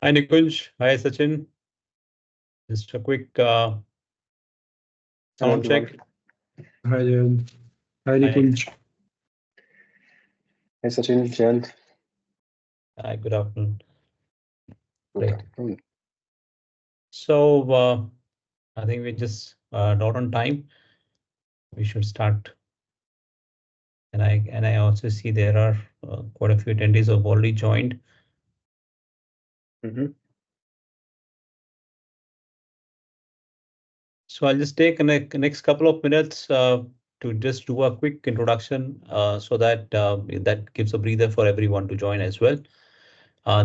Hi Nikunj, hi Sachin. Just a quick sound check. Hi Jyant. Hi Hi, Nikunj. Hey Sachin, Jyant. hi, good afternoon. Good Great. afternoon. So I think we're just not on time. We should start. And I also see there are quite a few attendees who have already joined. Mm-hmm. So I'll just take the next couple of minutes to just do a quick introduction so that that gives a breather for everyone to join as well.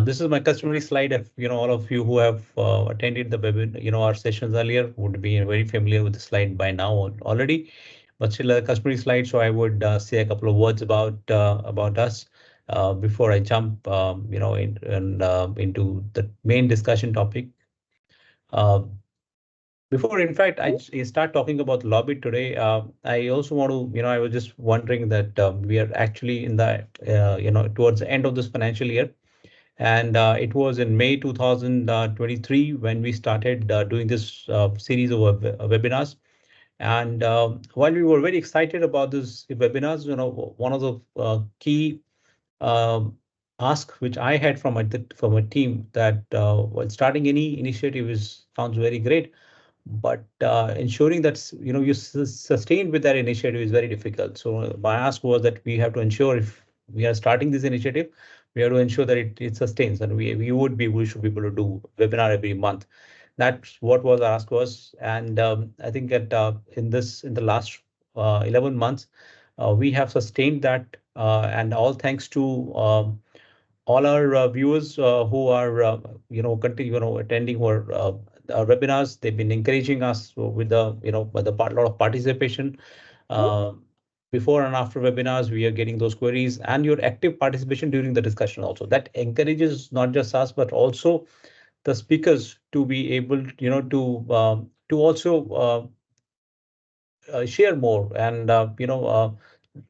This is my customary slide. If all of you who have attended the webinar, our sessions earlier would be very familiar with the slide by now already, but still a customary slide. So I would say a couple of words about us before I jump, into the main discussion topic. Uh, Before, in fact, I start talking about Lawrbit today. I also want to, I was just wondering that we are actually in the, towards the end of this financial year. And it was in May 2023 when we started doing this series of webinars. And while we were very excited about this webinars, one of the key um, ask which I had from a team that while starting any initiative sounds very great, but ensuring that you sustain with that initiative is very difficult. So my ask was that we have to ensure if we are starting this initiative, we have to ensure that it sustains, and we should be able to do webinar every month. That's what was our ask was, and I think that in the last 11 months, we have sustained that, and all thanks to all our viewers who are attending our webinars. They've been encouraging us with the with a lot of participation uh, before and after webinars. We are getting those queries and your active participation during the discussion also. That encourages not just us but also the speakers to be able to also share more and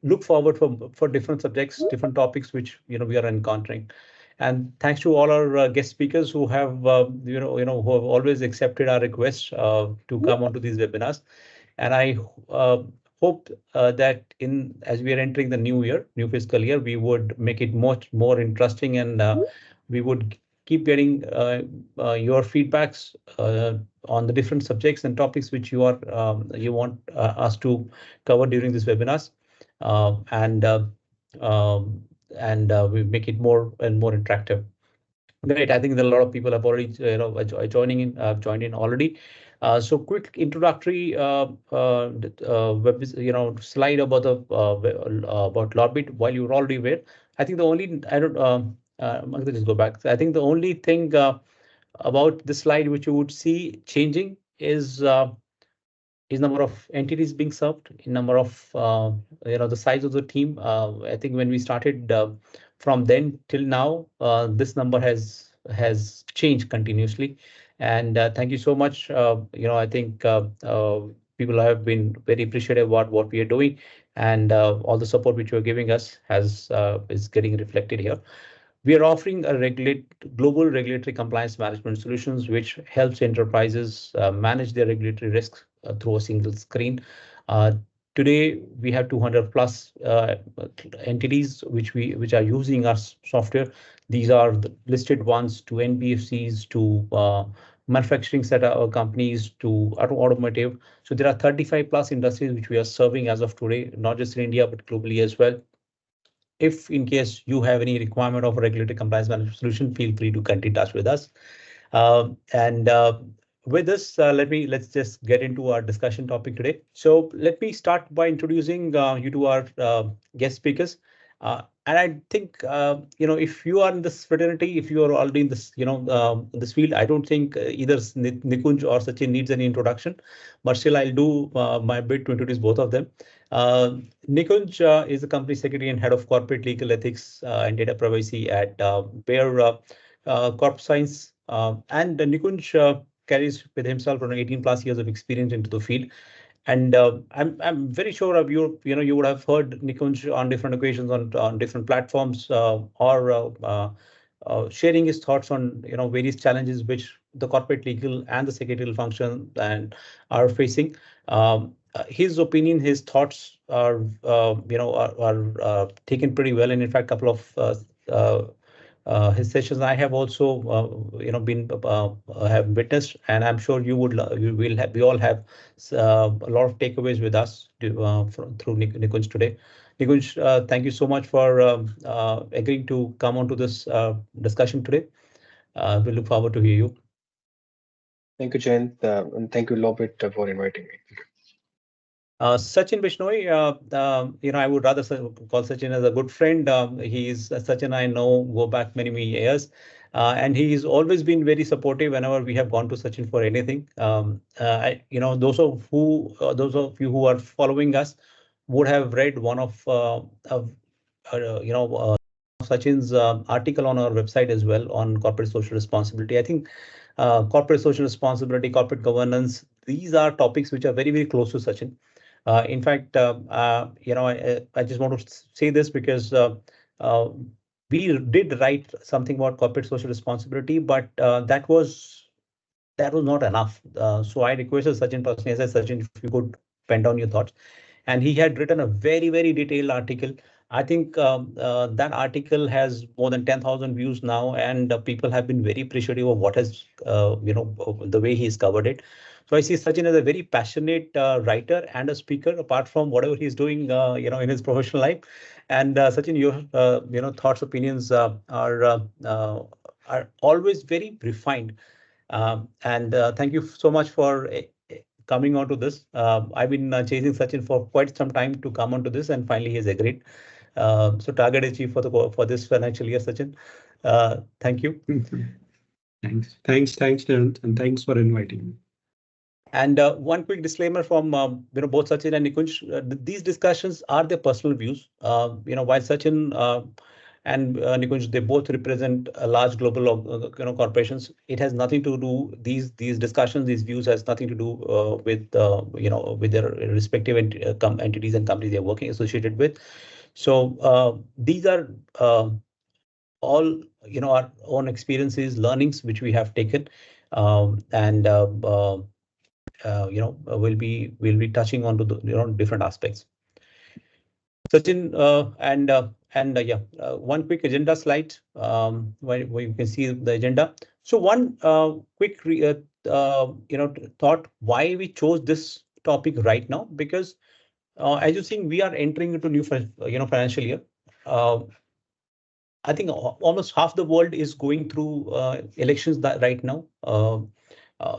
look forward for different subjects, different topics which we are encountering. And thanks to all our guest speakers who have who have always accepted our requests to come onto these webinars. And I uh, hope that as we are entering the new fiscal year, we would make it much more interesting, and we would keep getting your feedbacks on the different subjects and topics which you want us to cover during these webinars, and we make it more and more interactive. Great. I think that a lot of people have already joined in already. So quick introductory slide about the about Lawbit. While you're already aware, I think the only I don't I'm going to just go back. I think the only thing about this slide which you would see changing is number of entities being served, in number of the size of the team. I think when we started from then till now, this number has changed continuously. And thank you so much. I think people have been very appreciative about what we are doing, and all the support which you are giving us is getting reflected here. We are offering a global regulatory compliance management solutions, which helps enterprises manage their regulatory risks through a single screen. Uh, Today, we have 200 plus entities which are using our software. These are the listed ones, to NBFCs, to manufacturing companies, to automotive. So there are 35 plus industries which we are serving as of today, not just in India but globally as well. If in case you have any requirement of a regulatory compliance management solution, feel free to get in touch with us. And with this, let's just get into our discussion topic today. So let me start by introducing you to our guest speakers. And I think if you are in this fraternity, if you are already in this this field, I don't think either Nikunj or Sachin needs any introduction. But still, I'll do my bit to introduce both of them. Uh, Nikunj is the company secretary and head of corporate legal ethics and data privacy at Bayer CropScience. And Nikunj carries with himself around 18 plus years of experience into the field. And I'm very sure of you would have heard Nikunj on different occasions on different platforms or sharing his thoughts on various challenges which the corporate legal and the secretarial function and are facing. His opinion, his thoughts are taken pretty well, and in fact, a couple of his sessions I have also been have witnessed, and I'm sure you will have, we all have a lot of takeaways with us through Nikunj today. Nikunj, thank you so much for agreeing to come onto this discussion today. We look forward to hear you. Thank you, Jyant, and thank you, Lawrbit, for inviting me. Sachin Bishnoi, I would rather call Sachin as a good friend. Sachin I know go back many years, and he's always been very supportive whenever we have gone to Sachin for anything. Those of you who are following us would have read one of Sachin's article on our website as well on corporate social responsibility. I think corporate social responsibility, corporate governance, these are topics which are very close to Sachin. In fact, I just want to say this because we did write something about corporate social responsibility, but that was not enough. So I requested Sachin personally. I said, Sachin, if you could pen down your thoughts. And he had written a very detailed article. I think that article has more than 10,000 views now, and people have been very appreciative of what has, the way he's covered it. So I see Sachin as a very passionate writer and a speaker, apart from whatever he's doing, in his professional life. And Sachin, your thoughts, opinions are always very refined. And thank you so much for coming on to this. I've been chasing Sachin for quite some time to come onto this, and finally he's agreed. So target achieved for this financial year, Sachin. Thank you. Thanks, Jyant, and thanks for inviting me. And one quick disclaimer from both Sachin and Nikunj. These discussions are their personal views. While Sachin and Nikunj, they both represent a large global corporations. It has nothing to do, these discussions, these views has nothing to do with with their respective entities and companies they're working associated with. So these are all our own experiences, learnings which we have taken, and we'll be touching onto the different aspects. Sachin, one quick agenda slide where you can see the agenda. So one quick thought why we chose this topic right now, because as you think we are entering into new financial year. I think almost half the world is going through elections right now.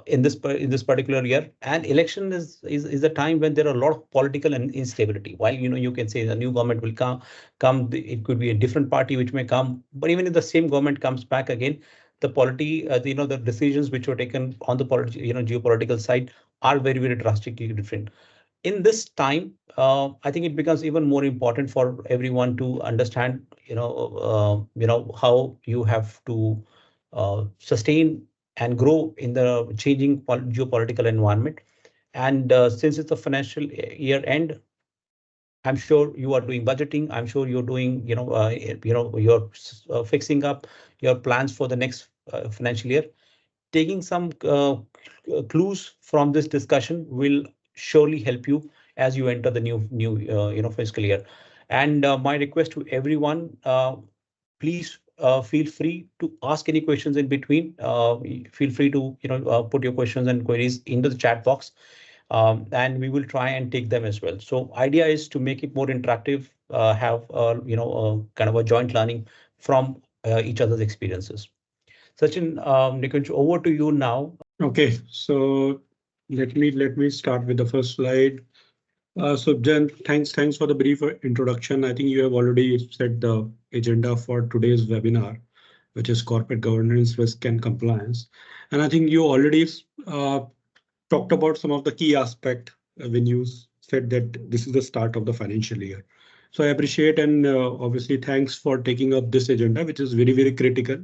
In this particular year, and election is a time when there are a lot of political instability. While you can say the new government will come, it could be a different party which may come, but even if the same government comes back again, the the decisions which were taken on the geopolitical side are very drastically different. In this time, I think it becomes even more important for everyone to understand, how you have to sustain and grow in the changing geopolitical environment. And since it's a financial year end, I'm sure you are doing budgeting. I'm sure you're doing, you're fixing up your plans for the next financial year. Taking some clues from this discussion will surely help you as you enter the new fiscal year. And my request to everyone, please feel free to ask any questions in between. Feel free to put your questions and queries into the chat box, and we will try and take them as well. So idea is to make it more interactive, have kind of a joint learning from each other's experiences. Sachin, Nikunj, over to you now. Okay, so let me start with the first slide. So Jyant, thanks for the brief introduction. I think you have already set the agenda for today's webinar, which is corporate governance, risk and compliance. And I think you already talked about some of the key aspects when you said that this is the start of the financial year. So I appreciate, and obviously thanks for taking up this agenda, which is very critical.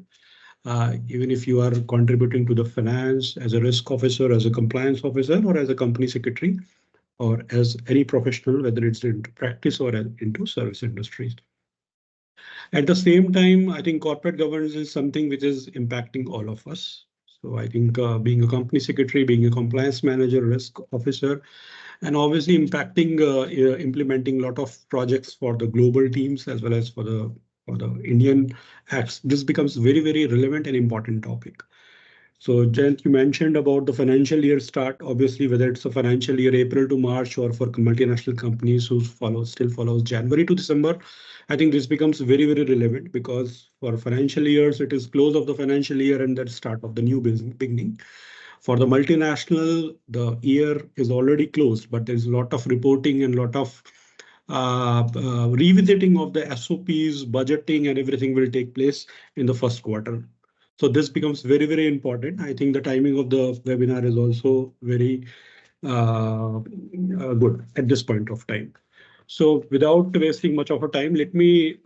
Even if you are contributing to the finance as a risk officer, as a compliance officer, or as a company secretary, or as any professional, whether it's into practice or into service industries. At the same time, I think corporate governance is something which is impacting all of us. So I think being a company secretary, being a compliance manager, risk officer, and obviously impacting implementing a lot of projects for the global teams as well as for the Indian acts. This becomes very relevant and important topic. So Jayant, you mentioned about the financial year start. Obviously, whether it's a financial year April to March or for multinational companies who still follows January to December, I think this becomes very relevant because for financial years it is close of the financial year and the start of the new business beginning. For the multinational, the year is already closed, but there's a lot of reporting and a lot of revisiting of the SOPs, budgeting, and everything will take place in the first quarter. So this becomes very important. I think the timing of the webinar is also very good at this point of time. So without wasting much of our time, let me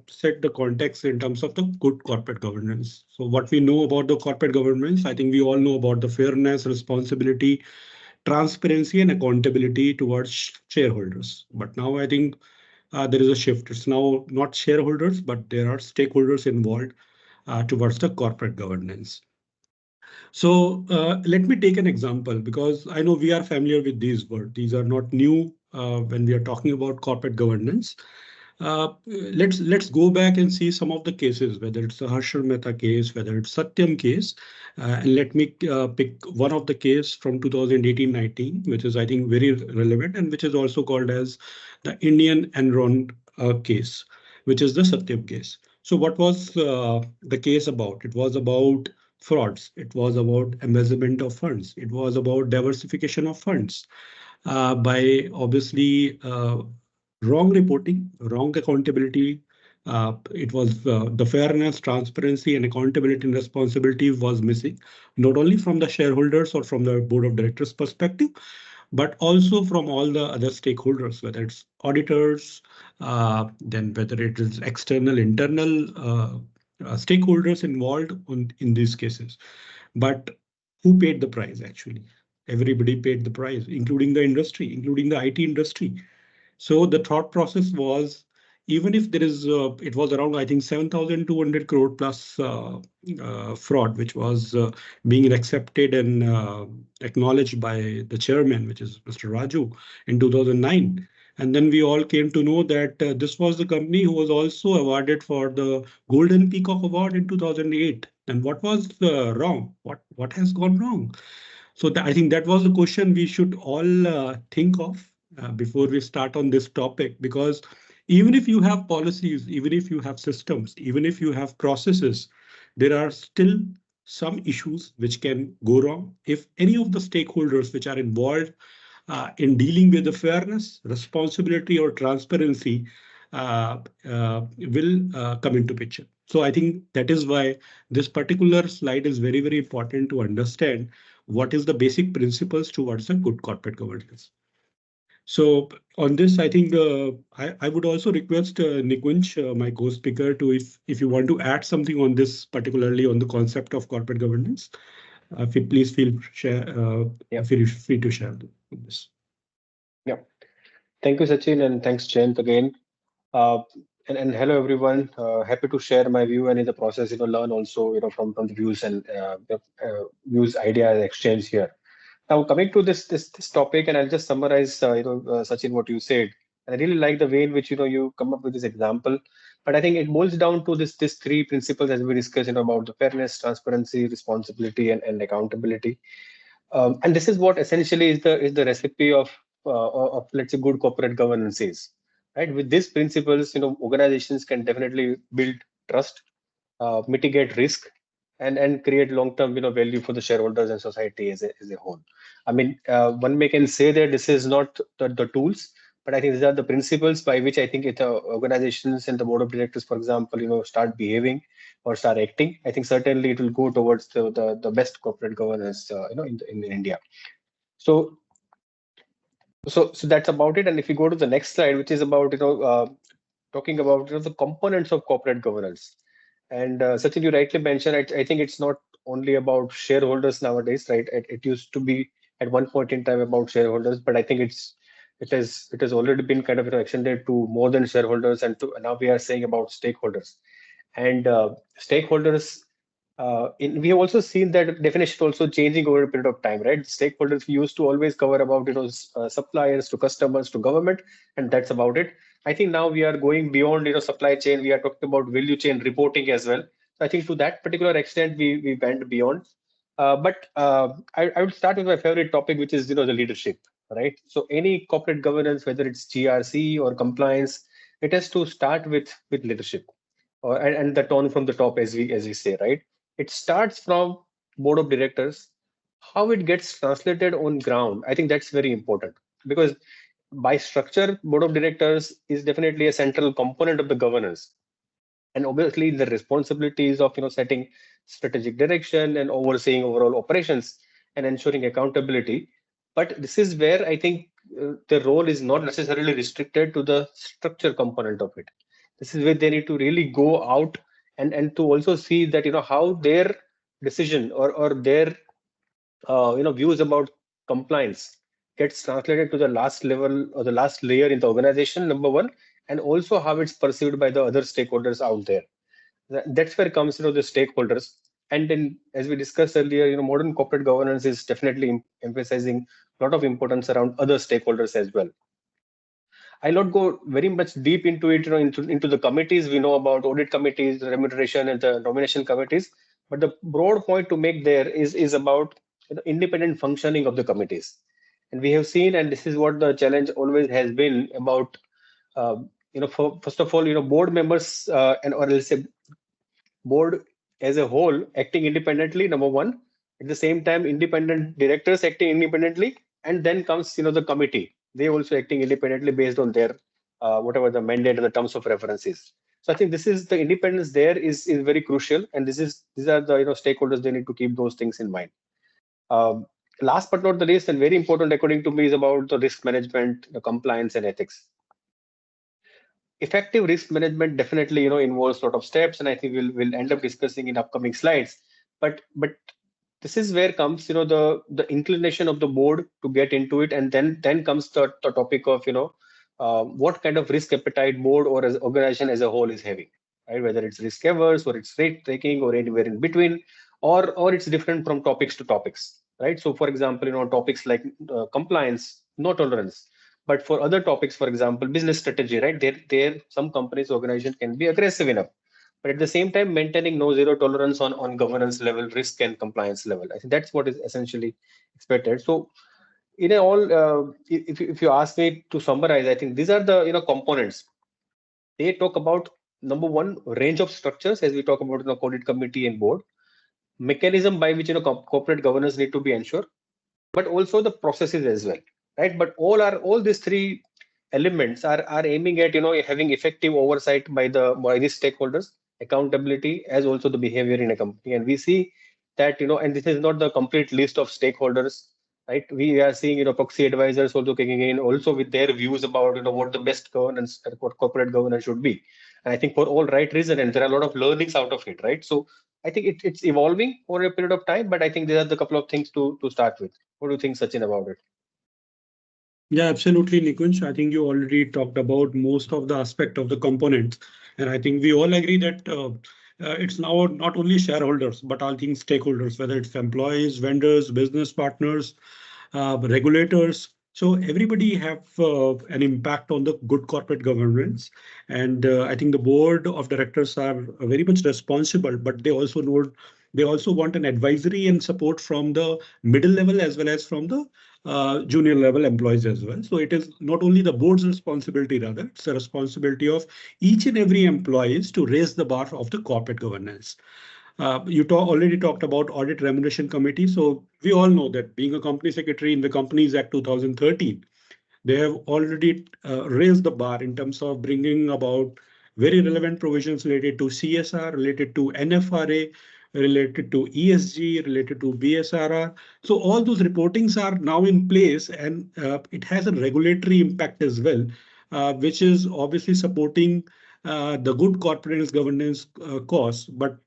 set the context in terms of the good corporate governance. So what we know about the corporate governance, I think we all know about the fairness, responsibility, transparency, and accountability towards shareholders. But now I think there is a shift. It's now not shareholders, but there are stakeholders involved towards the corporate governance. So let me take an example because I know we are familiar with these words. These are not new when we are talking about corporate governance. Let's go back and see some of the cases, whether it's the Harshal Mehta case, whether it's Satyam case, and let me pick one of the case from 2018-19, which is I think very relevant and which is also called as the Indian Enron case, which is the Satyam case. So what was the case about? It was about frauds. It was about embezzlement of funds. It was about diversification of funds by obviously wrong reporting, wrong accountability. It was the fairness, transparency, and accountability and responsibility was missing, not only from the shareholders or from the board of directors perspective, but also from all the other stakeholders, whether it's auditors, then whether it is external, internal stakeholders involved in these cases. But who paid the price actually? Everybody paid the price, including the industry, including the IT industry. So the thought process was, even if there is, it was around, I think, 7,200 crore plus fraud, which was being accepted and acknowledged by the chairman, which is Mr. Raju, in 2009. And then we all came to know that this was the company who was also awarded for the Golden Peacock Award in 2008. And what was wrong? What has gone wrong? So I think that was the question we should all think of before we start on this topic, because even if you have policies, even if you have systems, even if you have processes, there are still some issues which can go wrong if any of the stakeholders which are involved in dealing with the fairness, responsibility, or transparency will come into picture. So I think that is why this particular slide is very important to understand what is the basic principles towards a good corporate governance. So on this, I think I would also request Nikunj, my co-speaker, to if you want to add something on this, particularly on the concept of corporate governance, please feel free to share this. Yeah, thank you, Sachin, and thanks, Jayant, again. And hello, everyone. Happy to share my view and in the process, learn also, from the views and views, ideas exchange here. Now, coming to this topic, and I'll just summarize, Sachin, what you said. And I really like the way in which you come up with this example. But I think it boils down to this three principles as we discussed, about the fairness, transparency, responsibility, and accountability. And this is what essentially is the recipe of let's say good corporate governance is. Right? With these principles, organizations can definitely build trust, mitigate risk, and create long-term value for the shareholders and society as a whole. I mean, one may can say that this is not the tools, but I think these are the principles by which I think organizations and the board of directors, for example, start behaving or start acting. I think certainly it will go towards the best corporate governance, in India. So that's about it. And if you go to the next slide, which is about talking about the components of corporate governance. And Sachin, you rightly mentioned, I think it's not only about shareholders nowadays, right? It used to be at one point in time about shareholders, but I think it's it has already been kind of extended to more than shareholders, and now we are saying about stakeholders. And stakeholders, we have also seen that definition also changing over a period of time, right? Stakeholders we used to always cover about suppliers to customers to government, and that's about it. I think now we are going beyond supply chain. We are talking about value chain reporting as well. So I think to that particular extent we went beyond. But I would start with my favorite topic, which is the leadership, right? So any corporate governance, whether it's GRC or compliance, it has to start with leadership, and the tone from the top, as we say, right? It starts from board of directors. How it gets translated on ground, I think that's very important, because by structure, board of directors is definitely a central component of the governance, and obviously the responsibilities of setting strategic direction and overseeing overall operations and ensuring accountability. But this is where I think the role is not necessarily restricted to the structure component of it. This is where they need to really go out and to also see that how their decision or their views about compliance gets translated to the last level or the last layer in the organization, number one, and also how it's perceived by the other stakeholders out there. That's where comes the stakeholders. And then, as we discussed earlier, modern corporate governance is definitely emphasizing a lot of importance around other stakeholders as well. I'll not go very much deep into it, into the committees. We know about audit committees, remuneration, and the nomination committees. But the broad point to make there is about independent functioning of the committees. And we have seen, and this is what the challenge always has been about. First of all, board members or let's say board as a whole acting independently, number one. At the same time, independent directors acting independently, and then comes the committee. They also acting independently based on their whatever the mandate and the terms of reference is. So I think this is the independence there is very crucial, and these are the stakeholders. They need to keep those things in mind. Last but not the least, and very important according to me, is about the risk management, the compliance, and ethics. Effective risk management definitely involves a lot of steps, and I think we'll end up discussing in upcoming slides. But this is where comes the inclination of the board to get into it, and then comes the topic of what kind of risk appetite board or as organization as a whole is having, right? Whether it's risk averse or it's rate taking or anywhere in between, or it's different from topics to topics, right? So for example, topics like compliance, no tolerance. But for other topics, for example, business strategy, right? There some companies, organization can be aggressive enough, but at the same time maintaining no zero tolerance on governance level, risk and compliance level. I think that's what is essentially expected. So in all, if you ask me to summarize, I think these are the components. They talk about number one, range of structures, as we talk about audit committee and board, mechanism by which corporate governance need to be ensured, but also the processes as well, right? But all these three elements are aiming at having effective oversight by these stakeholders, accountability, as also the behavior in a company. And we see that and this is not the complete list of stakeholders, right? We are seeing proxy advisors also kicking in, also with their views about what the best governance, what corporate governance should be. And I think for all right reason, and there are a lot of learnings out of it, right? So I think it's evolving over a period of time, but I think there are the couple of things to start with. What do you think, Sachin, about it? Yeah, absolutely, Nikunj. I think you already talked about most of the aspect of the components, and I think we all agree that it's now not only shareholders, but I think stakeholders, whether it's employees, vendors, business partners, regulators. So everybody have an impact on the good corporate governance. And I think the board of directors are very much responsible, but they also want an advisory and support from the middle level as well as from the junior level employees as well. So it is not only the board's responsibility, rather, it's the responsibility of each and every employees to raise the bar of the corporate governance. You already talked about audit remuneration committee. So we all know that being a company secretary in the Companies Act 2013, they have already raised the bar in terms of bringing about very relevant provisions related to CSR, related to NFRA, related to ESG, related to BSRR. So all those reportings are now in place, and it has a regulatory impact as well, which is obviously supporting the good corporate governance cause. But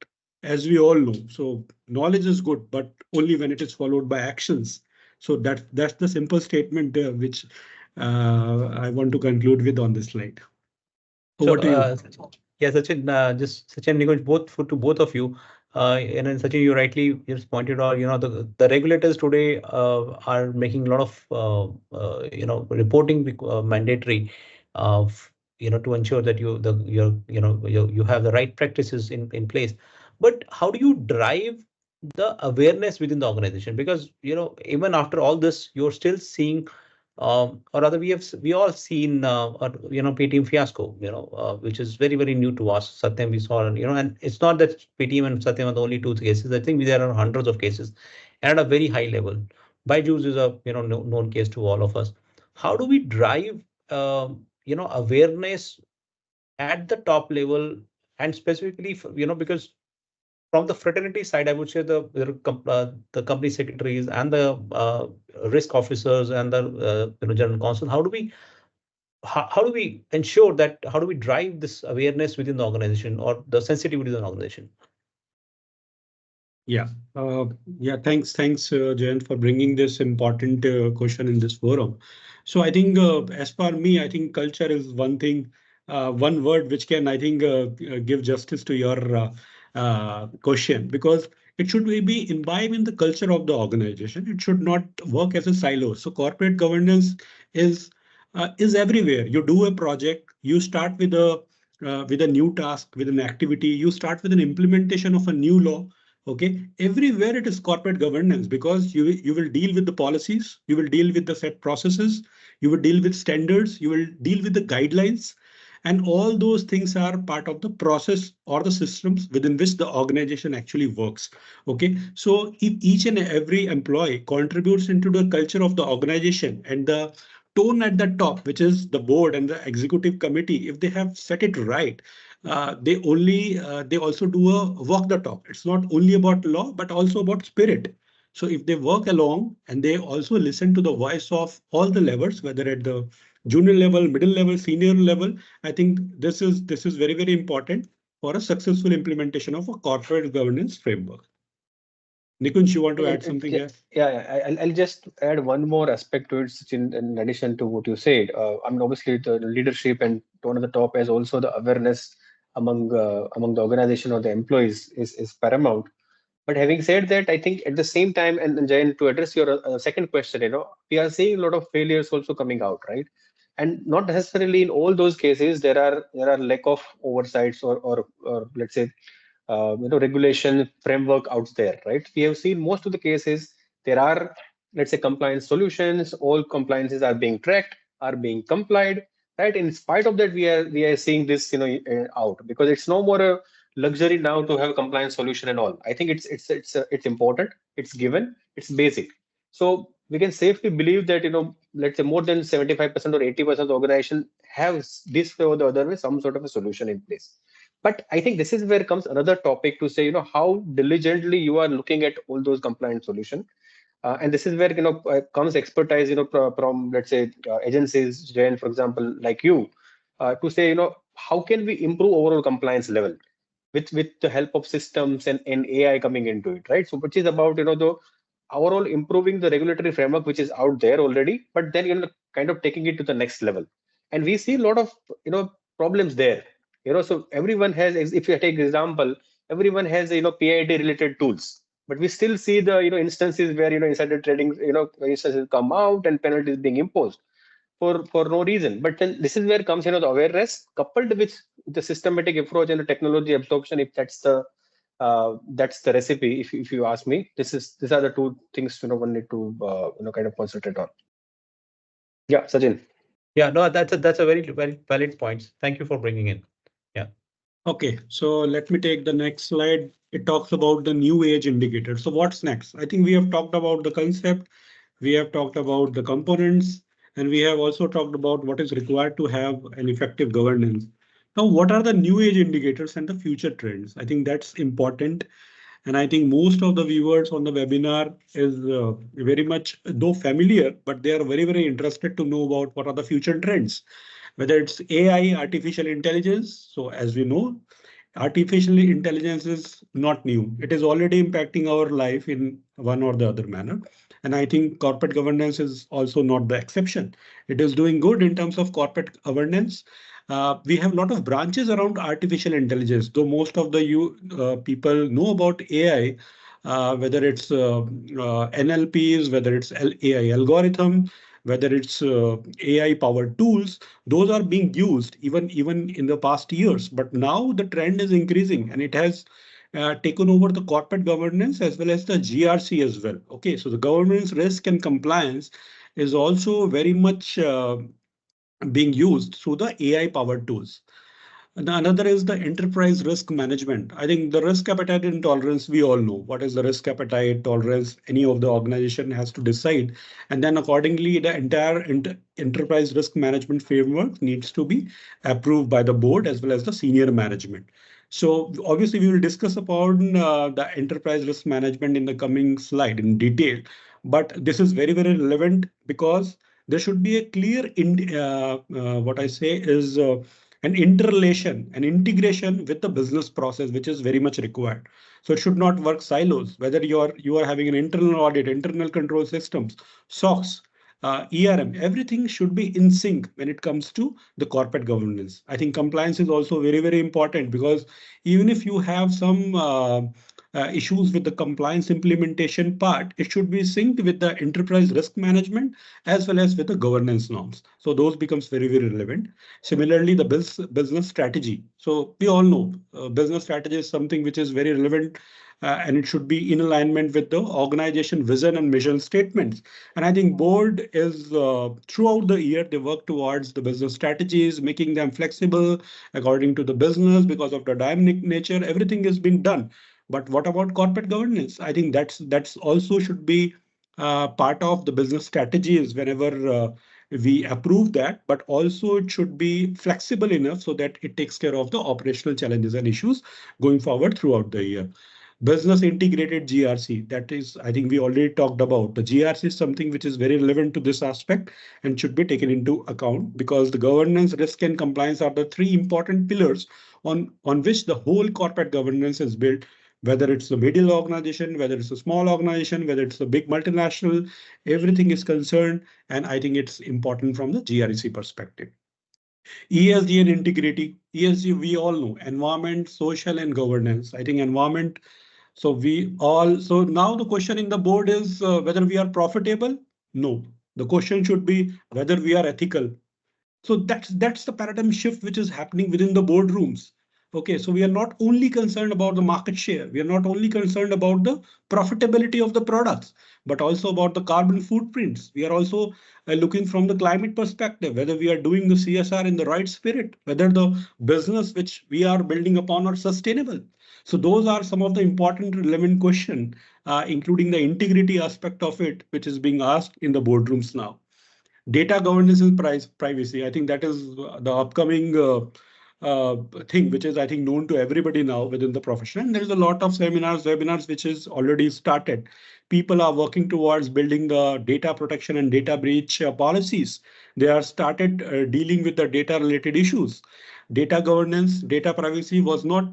as we all know, so knowledge is good, but only when it is followed by actions. So that's the simple statement which I want to conclude with on this slide. So, Over to you. yeah, Sachin, just Sachin, Nikunj, to both of you. And then Sachin, you rightly just pointed out, the regulators today are making a lot of, reporting mandatory, to ensure that you have the right practices in place. But how do you drive the awareness within the organization? Because, even after all this, you're still seeing or rather we all seen Paytm fiasco, which is very very new to us. Satyam we saw, and it's not that Paytm and Satyam are the only two cases. I think there are hundreds of cases, and at a very high level. Byju's is a known case to all of us. How do we drive awareness at the top level, and specifically because from the fraternity side, I would say the company secretaries and the risk officers and the general counsel. How do we ensure that? How do we drive this awareness within the organization or the sensitivity of the organization? Yeah, yeah. Thanks, Jayant, for bringing this important question in this forum. So I think, as per me, I think culture is one thing, one word which can, I think, give justice to your question, because it should be imbibed in the culture of the organization. It should not work as a silo. So corporate governance is everywhere. You do a project, you start with a new task, with an activity, you start with an implementation of a new law. Okay, everywhere it is corporate governance, because you will deal with the policies, you will deal with the set processes, you will deal with standards, you will deal with the guidelines, and all those things are part of the process or the systems within which the organization actually works. Okay, so if each and every employee contributes into the culture of the organization, and the tone at the top, which is the board and the executive committee, if they have set it right, they also do a walk the talk. It's not only about law, but also about spirit. So if they work along and they also listen to the voice of all the levels, whether at the junior level, middle level, senior level, I think this is very very important for a successful implementation of a corporate governance framework. Nikunj, you want to add something here? Yeah, I'll just add one more aspect to it, Sachin, in addition to what you said. I mean, obviously, the leadership and tone at the top, as also the awareness among the organization or the employees is paramount. But having said that, I think at the same time, and Jayan, to address your second question, we are seeing a lot of failures also coming out, right? And not necessarily in all those cases there are lack of oversights or let's say regulation framework out there, right? We have seen most of the cases there are, let's say, compliance solutions. All compliances are being tracked, are being complied, right? In spite of that, we are seeing this, out, because it's no more a luxury now to have a compliance solution and all. I think it's important, it's given, it's basic. So we can safely believe that, let's say more than 75% or 80% of the organization have this way or the other way some sort of a solution in place. But I think this is where comes another topic to say, how diligently you are looking at all those compliance solutions. And this is where comes expertise, from let's say agencies, Jane, for example, like you, to say, how can we improve overall compliance level with the help of systems and AI coming into it, right? So which is about, the overall improving the regulatory framework which is out there already, but then kind of taking it to the next level. And we see a lot of problems there. So everyone has, if you take example, everyone has PID related tools, but we still see the instances where insider trading instances come out and penalties being imposed for no reason. But then this is where comes the awareness coupled with the systematic approach and the technology absorption. If that's the recipe, if you ask me, these are the two things one need to kind of concentrate on. Yeah, Sachin. Yeah, no, that's a very very valid point. Thank you for bringing in. Yeah. Okay, so let me take the next slide. It talks about the new age indicator. So what's next? I think we have talked about the concept, we have talked about the components, and we have also talked about what is required to have an effective governance. Now, what are the new age indicators and the future trends? I think that's important. And I think most of the viewers on the webinar is very much, though familiar, but they are very, very interested to know about what are the future trends, whether it's AI, artificial intelligence. So as we know, artificial intelligence is not new. It is already impacting our life in one or the other manner. And I think corporate governance is also not the exception. It is doing good in terms of corporate governance. We have a lot of branches around artificial intelligence, though most of the people know about AI, whether it's NLPs, whether it's AI algorithm, whether it's AI powered tools, those are being used even in the past years. But now the trend is increasing, and it has taken over the corporate governance as well as the GRC as well. Okay, so the governance, risk, and compliance is also very much being used through the AI powered tools. And another is the enterprise risk management. I think the risk appetite and tolerance, we all know what is the risk appetite, tolerance, any of the organization has to decide. And then accordingly, the entire enterprise risk management framework needs to be approved by the board as well as the senior management. So obviously we will discuss upon the enterprise risk management in the coming slide in detail. But this is very, very relevant because there should be a clear, what I say is an interrelation, an integration with the business process, which is very much required. So it should not work silos, whether you are having an internal audit, internal control systems, SOX, ERM, everything should be in sync when it comes to the corporate governance. I think compliance is also very, very important because even if you have some issues with the compliance implementation part, it should be synced with the enterprise risk management as well as with the governance norms. So those becomes very, very relevant. Similarly, the business strategy. So we all know business strategy is something which is very relevant and it should be in alignment with the organization vision and mission statements. And I think board is throughout the year, they work towards the business strategies, making them flexible according to the business because of the dynamic nature. Everything has been done. But what about corporate governance? I think that's also should be part of the business strategies whenever we approve that, but also it should be flexible enough so that it takes care of the operational challenges and issues going forward throughout the year. Business integrated GRC, that is, I think we already talked about. The GRC is something which is very relevant to this aspect and should be taken into account because the governance, risk, and compliance are the three important pillars on which the whole corporate governance is built, whether it's a middle organization, whether it's a small organization, whether it's a big multinational, everything is concerned. And I think it's important from the GRC perspective. ESG and integrity. ESG, we all know, environment, social, and governance. I think environment. So now the question in the board is whether we are profitable. No, the question should be whether we are ethical. So that's the paradigm shift which is happening within the boardrooms. Okay, so we are not only concerned about the market share, we are not only concerned about the profitability of the products, but also about the carbon footprints. We are also looking from the climate perspective, whether we are doing the CSR in the right spirit, whether the business which we are building upon are sustainable. So those are some of the important relevant questions, including the integrity aspect of it, which is being asked in the boardrooms now. Data governance and privacy. I think that is the upcoming thing, which is, I think, known to everybody now within the profession. And there's a lot of webinars, which is already started. People are working towards building the data protection and data breach policies. They are started dealing with the data related issues. Data governance, data privacy was not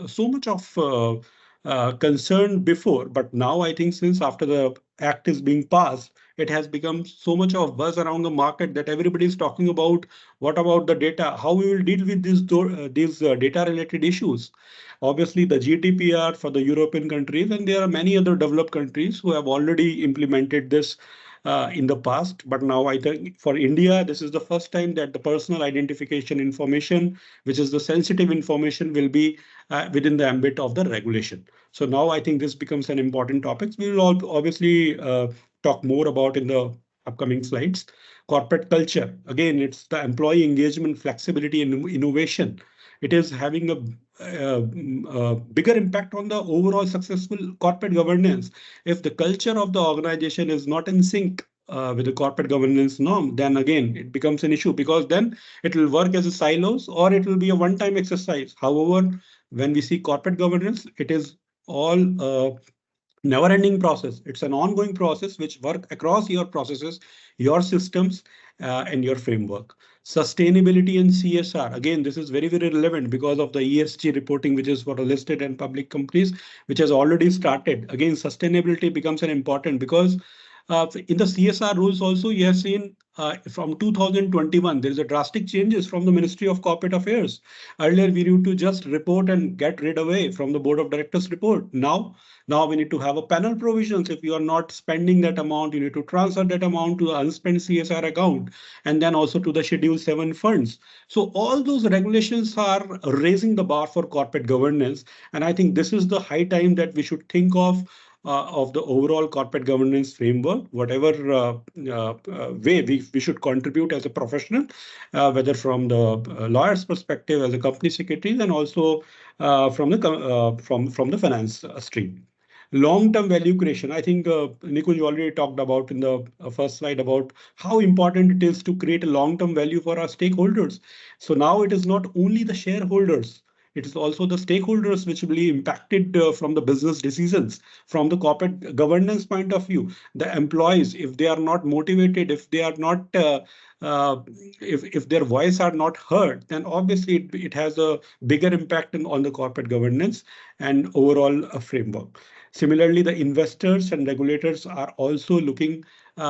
so much of concern before, but now I think since after the act is being passed, it has become so much of buzz around the market that everybody is talking about what about the data, how we will deal with these data related issues. Obviously, the GDPR for the European countries, and there are many other developed countries who have already implemented this in the past. But now I think for India, this is the first time that the personal identification information, which is the sensitive information, will be within the ambit of the regulation. So now I think this becomes an important topic. We will all obviously talk more about in the upcoming slides. Corporate culture, again, it's the employee engagement, flexibility, and innovation. It is having a bigger impact on the overall successful corporate governance. If the culture of the organization is not in sync with the corporate governance norm, then again, it becomes an issue because then it will work as a silos or it will be a one-time exercise. However, when we see corporate governance, it is all never-ending process. It's an ongoing process which work across your processes, your systems, and your framework. Sustainability and CSR. Again, this is very, very relevant because of the ESG reporting, which is for listed and public companies, which has already started. Again, sustainability becomes an important because in the CSR rules also, you have seen from 2021, there is a drastic changes from the Ministry of Corporate Affairs. Earlier, we used to just report and get rid away from the Board of Directors report. Now we need to have a panel provisions. If you are not spending that amount, you need to transfer that amount to the unspent CSR account and then also to the Schedule 7 funds. So all those regulations are raising the bar for corporate governance. And I think this is the high time that we should think of the overall corporate governance framework, whatever way we should contribute as a professional, whether from the lawyer's perspective as a company secretary and also from the finance stream. Long-term value creation. I think Nikunj already talked about in the first slide about how important it is to create a long-term value for our stakeholders. So now it is not only the shareholders, it is also the stakeholders which will be impacted from the business decisions, from the corporate governance point of view. The employees, if they are not motivated, if they are not, if their voice are not heard, then obviously it has a bigger impact on the corporate governance and overall framework. Similarly, the investors and regulators are also looking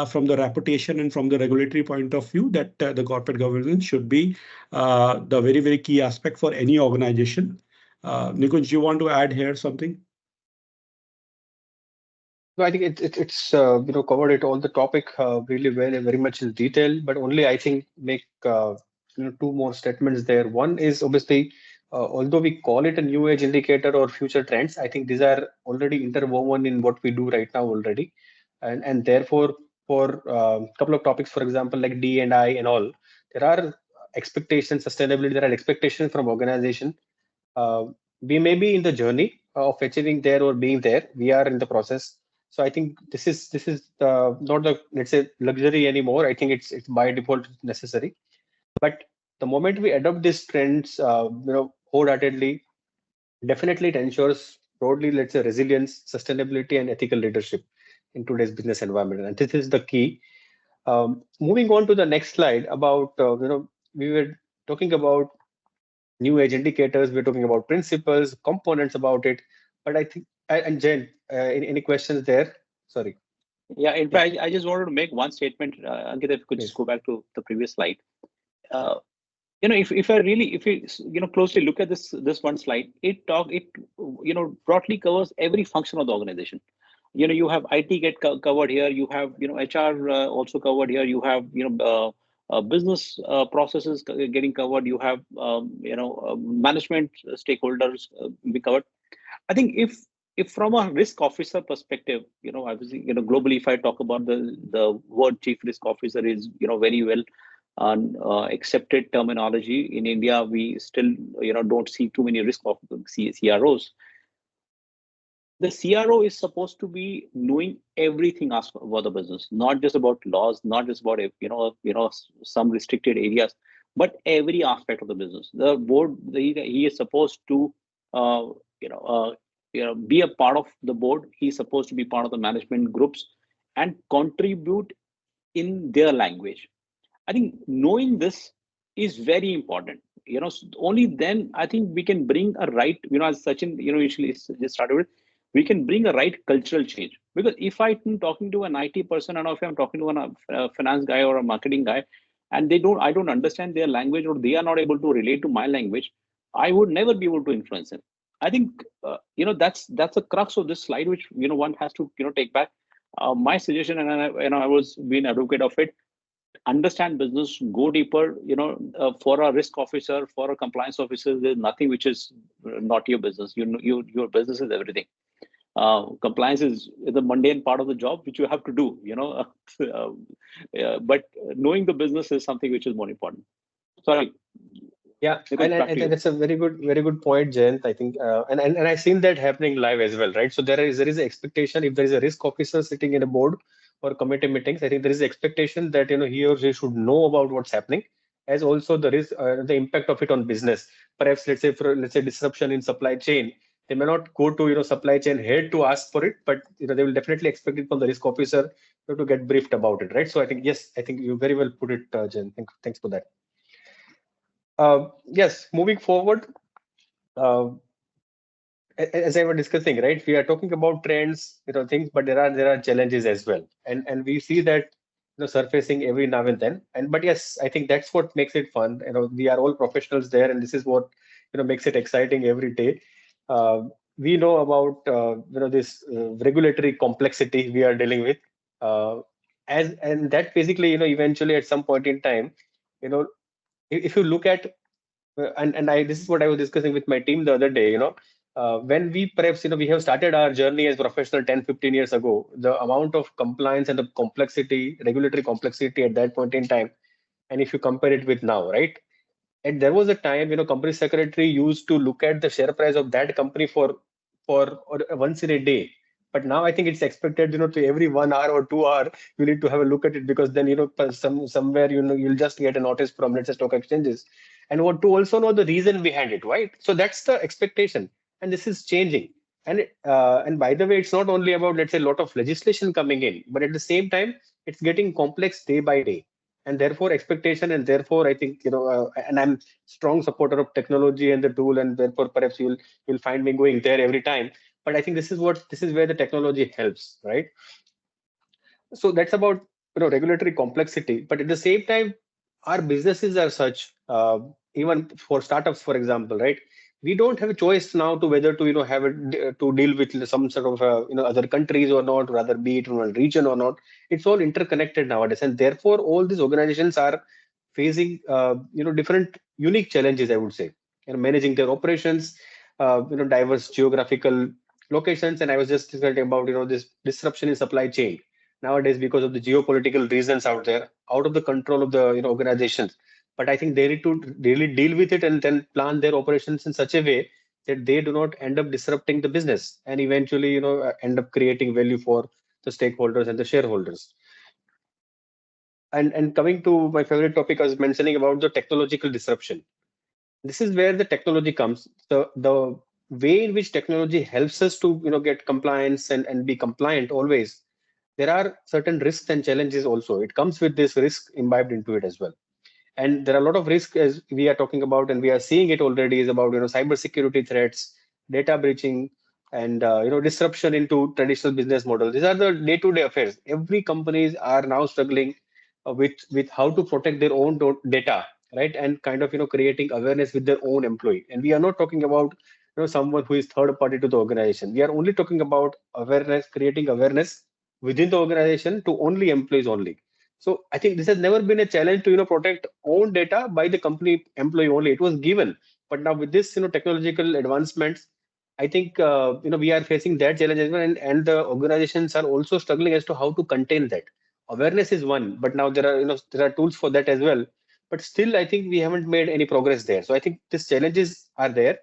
from the reputation and from the regulatory point of view that the corporate governance should be the very, very key aspect for any organization. Nikunj, do you want to add here something? No, I think it's covered it all the topic really well and very much in detail. But only I think make two more statements there. One is obviously although we call it a new age indicator or future trends, I think these are already interwoven in what we do right now already, and therefore for a couple of topics, for example, like D&I and all, there are expectations, sustainability. There are expectations from organization. We may be in the journey of achieving there or being there. We are in the process. So I think this is not the, let's say, luxury anymore. I think it's by default necessary. But the moment we adopt these trends, wholeheartedly, definitely it ensures broadly, let's say, resilience, sustainability, and ethical leadership in today's business environment. And this is the key. Moving on to the next slide about, we were talking about new age indicators, we're talking about principles, components about it. But I think, and Jyant, any questions there? Sorry. Yeah, in fact, I just wanted to make one statement, Ankit, if you could just go back to the previous slide. If we closely look at this one slide, it broadly covers every function of the organization. You have IT get covered here, you have HR also covered here, you have business processes getting covered, you have management stakeholders be covered. I think if from a risk officer perspective, obviously, globally, if I talk about the word chief risk officer is very well accepted terminology. In India, we still don't see too many risk of CROs. The CRO is supposed to be knowing everything about the business, not just about laws, not just about some restricted areas, but every aspect of the business. The board, he is supposed to be a part of the board. He's supposed to be part of the management groups and contribute in their language. I think knowing this is very important. Only then I think we can bring a right, as Sachin initially just started with, we can bring a right cultural change. Because if I'm talking to an IT person and if I'm talking to a finance guy or a marketing guy, and I don't understand their language or they are not able to relate to my language, I would never be able to influence them. I think that's the crux of this slide, which one has to take back. My suggestion, and I was being advocate of it, understand business, go deeper. For a risk officer, for a compliance officer, there's nothing which is not your business. Your business is everything. Compliance is the mundane part of the job which you have to do. But knowing the business is something which is more important. Sorry. Yeah, and that's a very good point, Jyant. I think, and I've seen that happening live as well, right? So there is an expectation, if there is a risk officer sitting in a board or committee meetings, I think there is expectation that he or she should know about what's happening, as also there is the impact of it on business. Perhaps let's say disruption in supply chain, they may not go to supply chain head to ask for it, but they will definitely expect it from the risk officer to get briefed about it, right? So I think yes, I think you very well put it, Jyant. Thanks for that. Yes, moving forward, uh, as I was discussing, right? We are talking about trends, things, but there are challenges as well, and we see that surfacing every now and then. And but yes, I think that's what makes it fun. We are all professionals there, and this is what makes it exciting every day. Uh, we know about this regulatory complexity we are dealing with, as and that basically eventually at some point in time, you know, if you look at and I this is what I was discussing with my team the other day. When we perhaps we have started our journey as professional 10-15 years ago, the amount of compliance and the complexity, regulatory complexity at that point in time, and if you compare it with now, right? And there was a time, company secretary used to look at the share price of that company for once in a day. But now I think it's expected, to every 1 hour or 2 hour, you need to have a look at it, because then, somewhere, you'll just get a notice from, let's say, stock exchanges, and want to also know the reason behind it, right? So that's the expectation, and this is changing. And by the way, it's not only about, let's say, a lot of legislation coming in, but at the same time, it's getting complex day by day, and therefore expectation, and therefore I think and I'm strong supporter of technology and the tool, and therefore perhaps you'll find me going there every time. But I think this is where the technology helps, right? So that's about regulatory complexity. But at the same time, our businesses are such, even for startups, for example, right? We don't have a choice now to whether to have it to deal with some sort of other countries or not, rather be it in one region or not. It's all interconnected nowadays, and therefore all these organizations are facing different unique challenges, I would say, managing their operations, diverse geographical locations. And I was just discussing about this disruption in supply chain nowadays because of the geopolitical reasons out there, out of the control of the organizations. But I think they need to really deal with it and then plan their operations in such a way that they do not end up disrupting the business and eventually end up creating value for the stakeholders and the shareholders. And coming to my favorite topic, I was mentioning about the technological disruption. This is where the technology comes. The way in which technology helps us to get compliance and be compliant always, there are certain risks and challenges also. It comes with this risk imbibed into it as well. And there are a lot of risks as we are talking about, and we are seeing it already, is about cyber security threats, data breaching, and disruption into traditional business models. These are the day-to-day affairs. Every companies are now struggling with how to protect their own data, right? And kind of creating awareness with their own employee. And we are not talking about someone who is third party to the organization. We are only talking about awareness, creating awareness within the organization to only employees only. So I think this has never been a challenge to protect own data by the company employee only. It was given, but now with this technological advancements, I think we are facing that challenge as well, and the organizations are also struggling as to how to contain that. Awareness is one, but now there are tools for that as well. But still, I think we haven't made any progress there. So I think these challenges are there,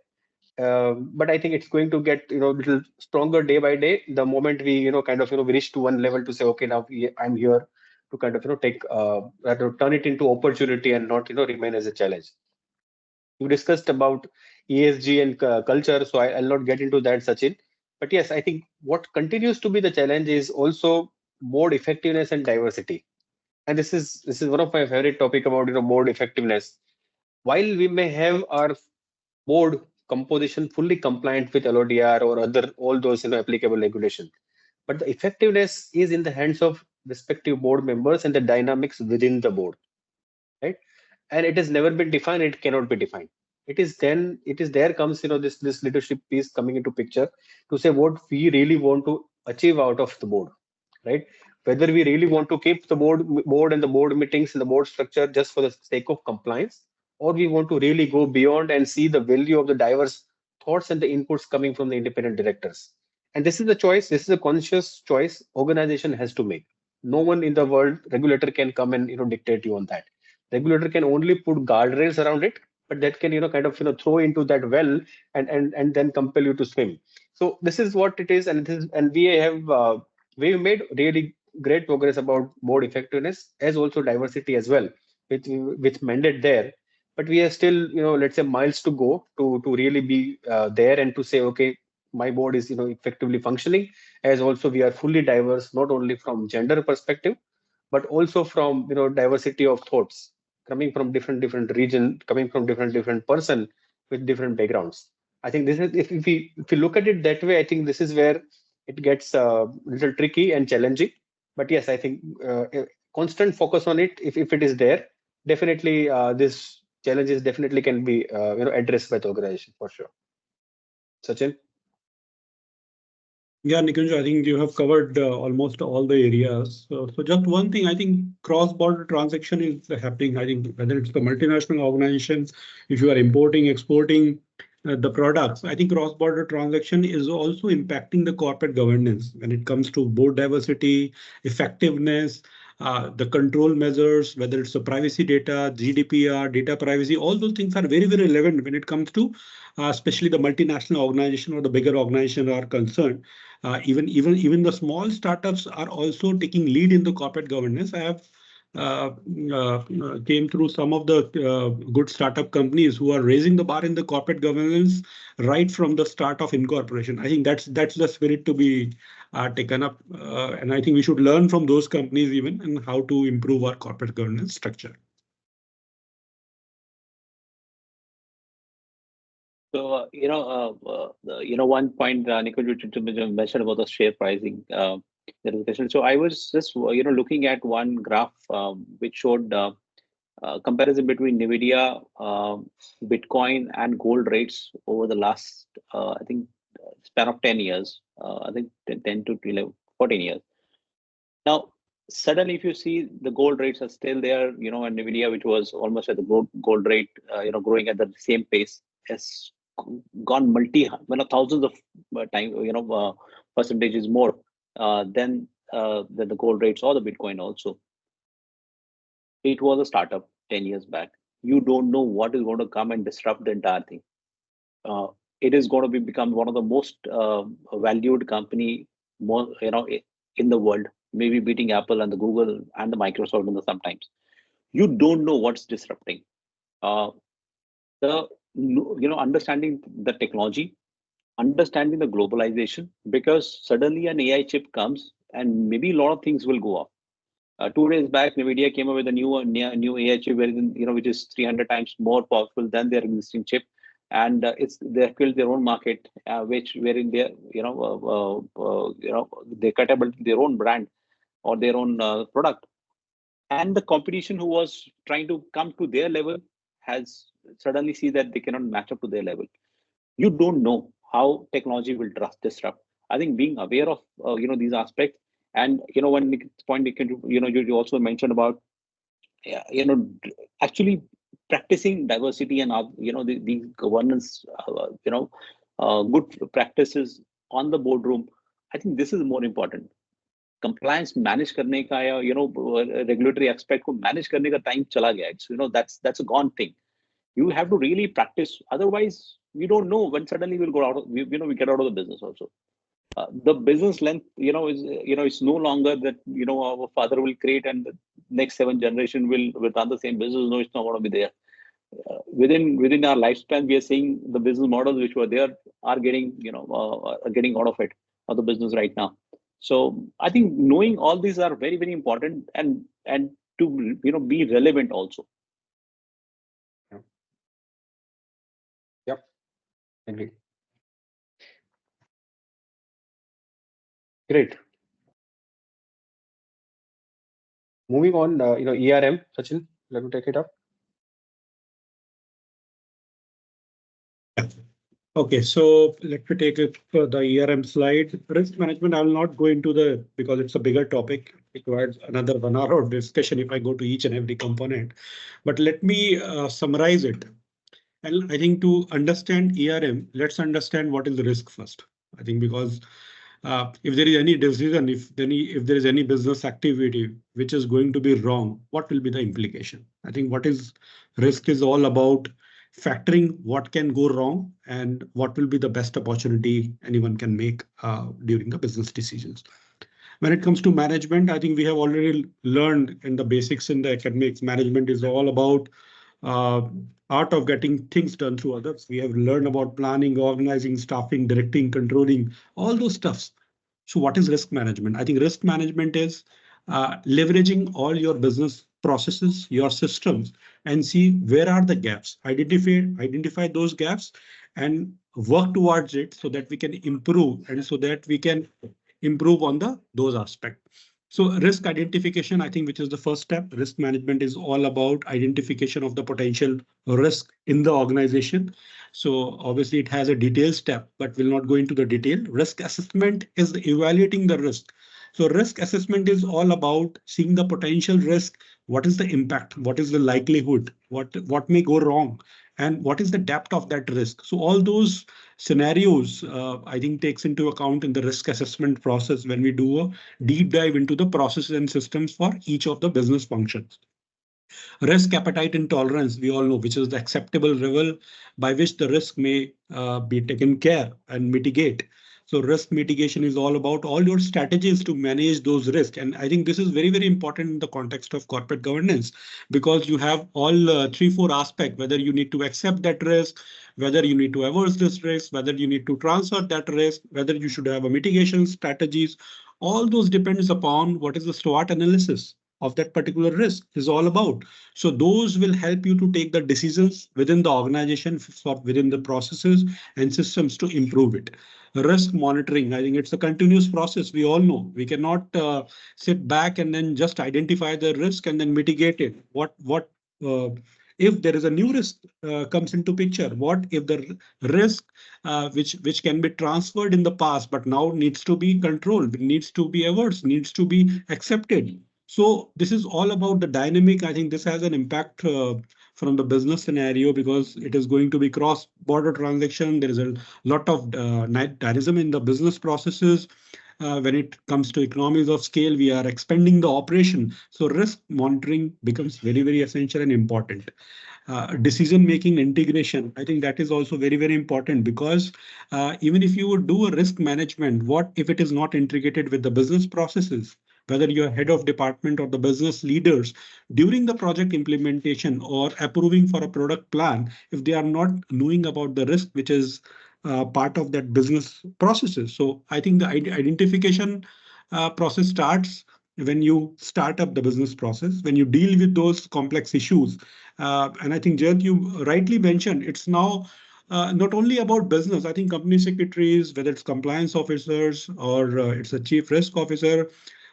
but I think it's going to get little stronger day by day. The moment we kind of we reach to one level to say, okay, now I'm here to kind of take rather turn it into opportunity and not remain as a challenge. You discussed about ESG and culture, so I'll not get into that, Sachin. But yes, I think what continues to be the challenge is also board effectiveness and diversity. And this is one of my favorite topic about board effectiveness. While we may have our board composition fully compliant with LODR or other all those applicable regulations, but the effectiveness is in the hands of respective board members and the dynamics within the board, right? And it has never been defined, it cannot be defined. It is there comes this leadership piece coming into picture to say what we really want to achieve out of the board, right? Whether we really want to keep the board and the board meetings and the board structure just for the sake of compliance, or we want to really go beyond and see the value of the diverse thoughts and the inputs coming from the independent directors. And this is the choice, this is a conscious choice organization has to make. No one in the world regulator can come and dictate you on that. Regulator can only put guardrails around it, but that can kind of throw into that well and then compel you to swim. So this is what it is, and we have we've made really great progress about board effectiveness as also diversity as well, with mandate there. But we have still let's say miles to go to really be there and to say, okay, my board is effectively functioning, as also we are fully diverse, not only from gender perspective but also from diversity of thoughts, coming from different region, coming from different person with different backgrounds. I think this is, if we look at it that way, I think this is where it gets a little tricky and challenging. But yes, I think a constant focus on it, if it is there, definitely this challenges definitely can be addressed by the organization for sure. Sachin? Yeah, Nikunj, I think you have covered almost all the areas. So just one thing, I think cross-border transaction is happening. I think whether it's the multinational organizations, if you are importing, exporting the products, I think cross-border transaction is also impacting the corporate governance when it comes to board diversity, effectiveness, the control measures, whether it's the privacy data, GDPR, data privacy, all those things are very, very relevant when it comes to especially the multinational organization or the bigger organization are concerned. Even the small startups are also taking lead in the corporate governance. I have came through some of the good startup companies who are raising the bar in the corporate governance right from the start of incorporation. I think that's the spirit to be taken up, and I think we should learn from those companies even and how to improve our corporate governance structure. So, one point, Nikunj mentioned about the share pricing. So I was just, looking at one graph which showed comparison between NVIDIA, Bitcoin, and gold rates over the last, I think, span of 10 years. I think 10 to 11, 14 years. Now, suddenly, if you see the gold rates are still there, and NVIDIA, which was almost at the gold rate, growing at the same pace, has gone thousands of percentages more than the gold rates or the Bitcoin also. It was a startup 10 years back. You don't know what is going to come and disrupt the entire thing. It is going to become one of the most valued company, in the world, maybe beating Apple and the Google and the Microsoft in the sometimes. You don't know what's disrupting. Understanding the technology, understanding the globalization, because suddenly an AI chip comes and maybe a lot of things will go up. 2 days back, NVIDIA came up with a new AI chip, which is 300 times more powerful than their existing chip, and they've built their own market, wherein they they capable their own brand or their own product, and the competition who was trying to come to their level has suddenly see that they cannot match up to their level. You don't know how technology will disrupt. I think being aware of these aspects, and one point you also mentioned about actually practicing diversity and the governance good practices on the boardroom. I think this is more important. Compliance manage करने का या regulatory aspect को manage करने का time चला गया. That's a gone thing. You have to really practice. Otherwise, we don't know when suddenly we'll go out. We get out of the business also. The business length, is it's no longer that our father will create and the next 7 generation will run the same business. No, it's not going to be there. Within our lifespan, we are seeing the business models which were there are getting getting out of it, of the business right now. So I think knowing all these are very, very important, and to be relevant also. Yep. Agree. Great. Moving on, ERM, Sachin, let me take it up. Okay, so let me take it for the ERM slide. Risk management, I will not go into because it's a bigger topic. It requires another 1 hour of discussion if I go to each and every component. But let me summarize it. And I think to understand ERM, let's understand what is the risk first. I think because if there is any decision, if there is any business activity which is going to be wrong, what will be the implication? I think what is risk is all about factoring what can go wrong and what will be the best opportunity anyone can make during the business decisions. When it comes to management, I think we have already learned in the basics in the academics. Management is all about art of getting things done through others. We have learned about planning, organizing, staffing, directing, controlling, all those stuffs. So what is risk management? I think risk management is leveraging all your business processes, your systems, and see where are the gaps, identify those gaps and work towards it so that we can improve and so that we can improve on those aspects. So risk identification, I think, which is the first step. Risk management is all about identification of the potential risk in the organization. So obviously it has a detailed step, but we'll not go into the detail. Risk assessment is evaluating the risk. So risk assessment is all about seeing the potential risk. What is the impact? What is the likelihood? What may go wrong? And what is the depth of that risk? So all those scenarios, I think, takes into account in the risk assessment process when we do a deep dive into the processes and systems for each of the business functions. Risk appetite and tolerance, we all know, which is the acceptable level by which the risk may be taken care and mitigate. So risk mitigation is all about all your strategies to manage those risks. And I think this is very, very important in the context of corporate governance, because you have all 3-4 aspects, whether you need to accept that risk, whether you need to averse this risk, whether you need to transfer that risk, whether you should have a mitigation strategies. All those depends upon what is the SWOT analysis of that particular risk is all about. So those will help you to take the decisions within the organization for within the processes and systems to improve it. Risk monitoring, I think it's a continuous process. We all know we cannot sit back and then just identify the risk and then mitigate it. What if there is a new risk comes into picture? What if the risk which can be transferred in the past but now needs to be controlled, needs to be averse, needs to be accepted? So this is all about the dynamic. I think this has an impact from the business scenario because it is going to be cross-border transaction. There is a lot of dynamism in the business processes. When it comes to economies of scale, we are expanding the operation. So risk monitoring becomes very, very essential and important. Decision-making integration, I think that is also very, very important because even if you would do a risk management, what if it is not integrated with the business processes? Whether you're head of department or the business leaders during the project implementation or approving for a product plan, if they are not knowing about the risk, which is part of that business processes. So I think the identification process starts when you start up the business process, when you deal with those complex issues. And I think, Jyant, you rightly mentioned it's now not only about business. I think company secretaries, whether it's compliance officers or it's a chief risk officer,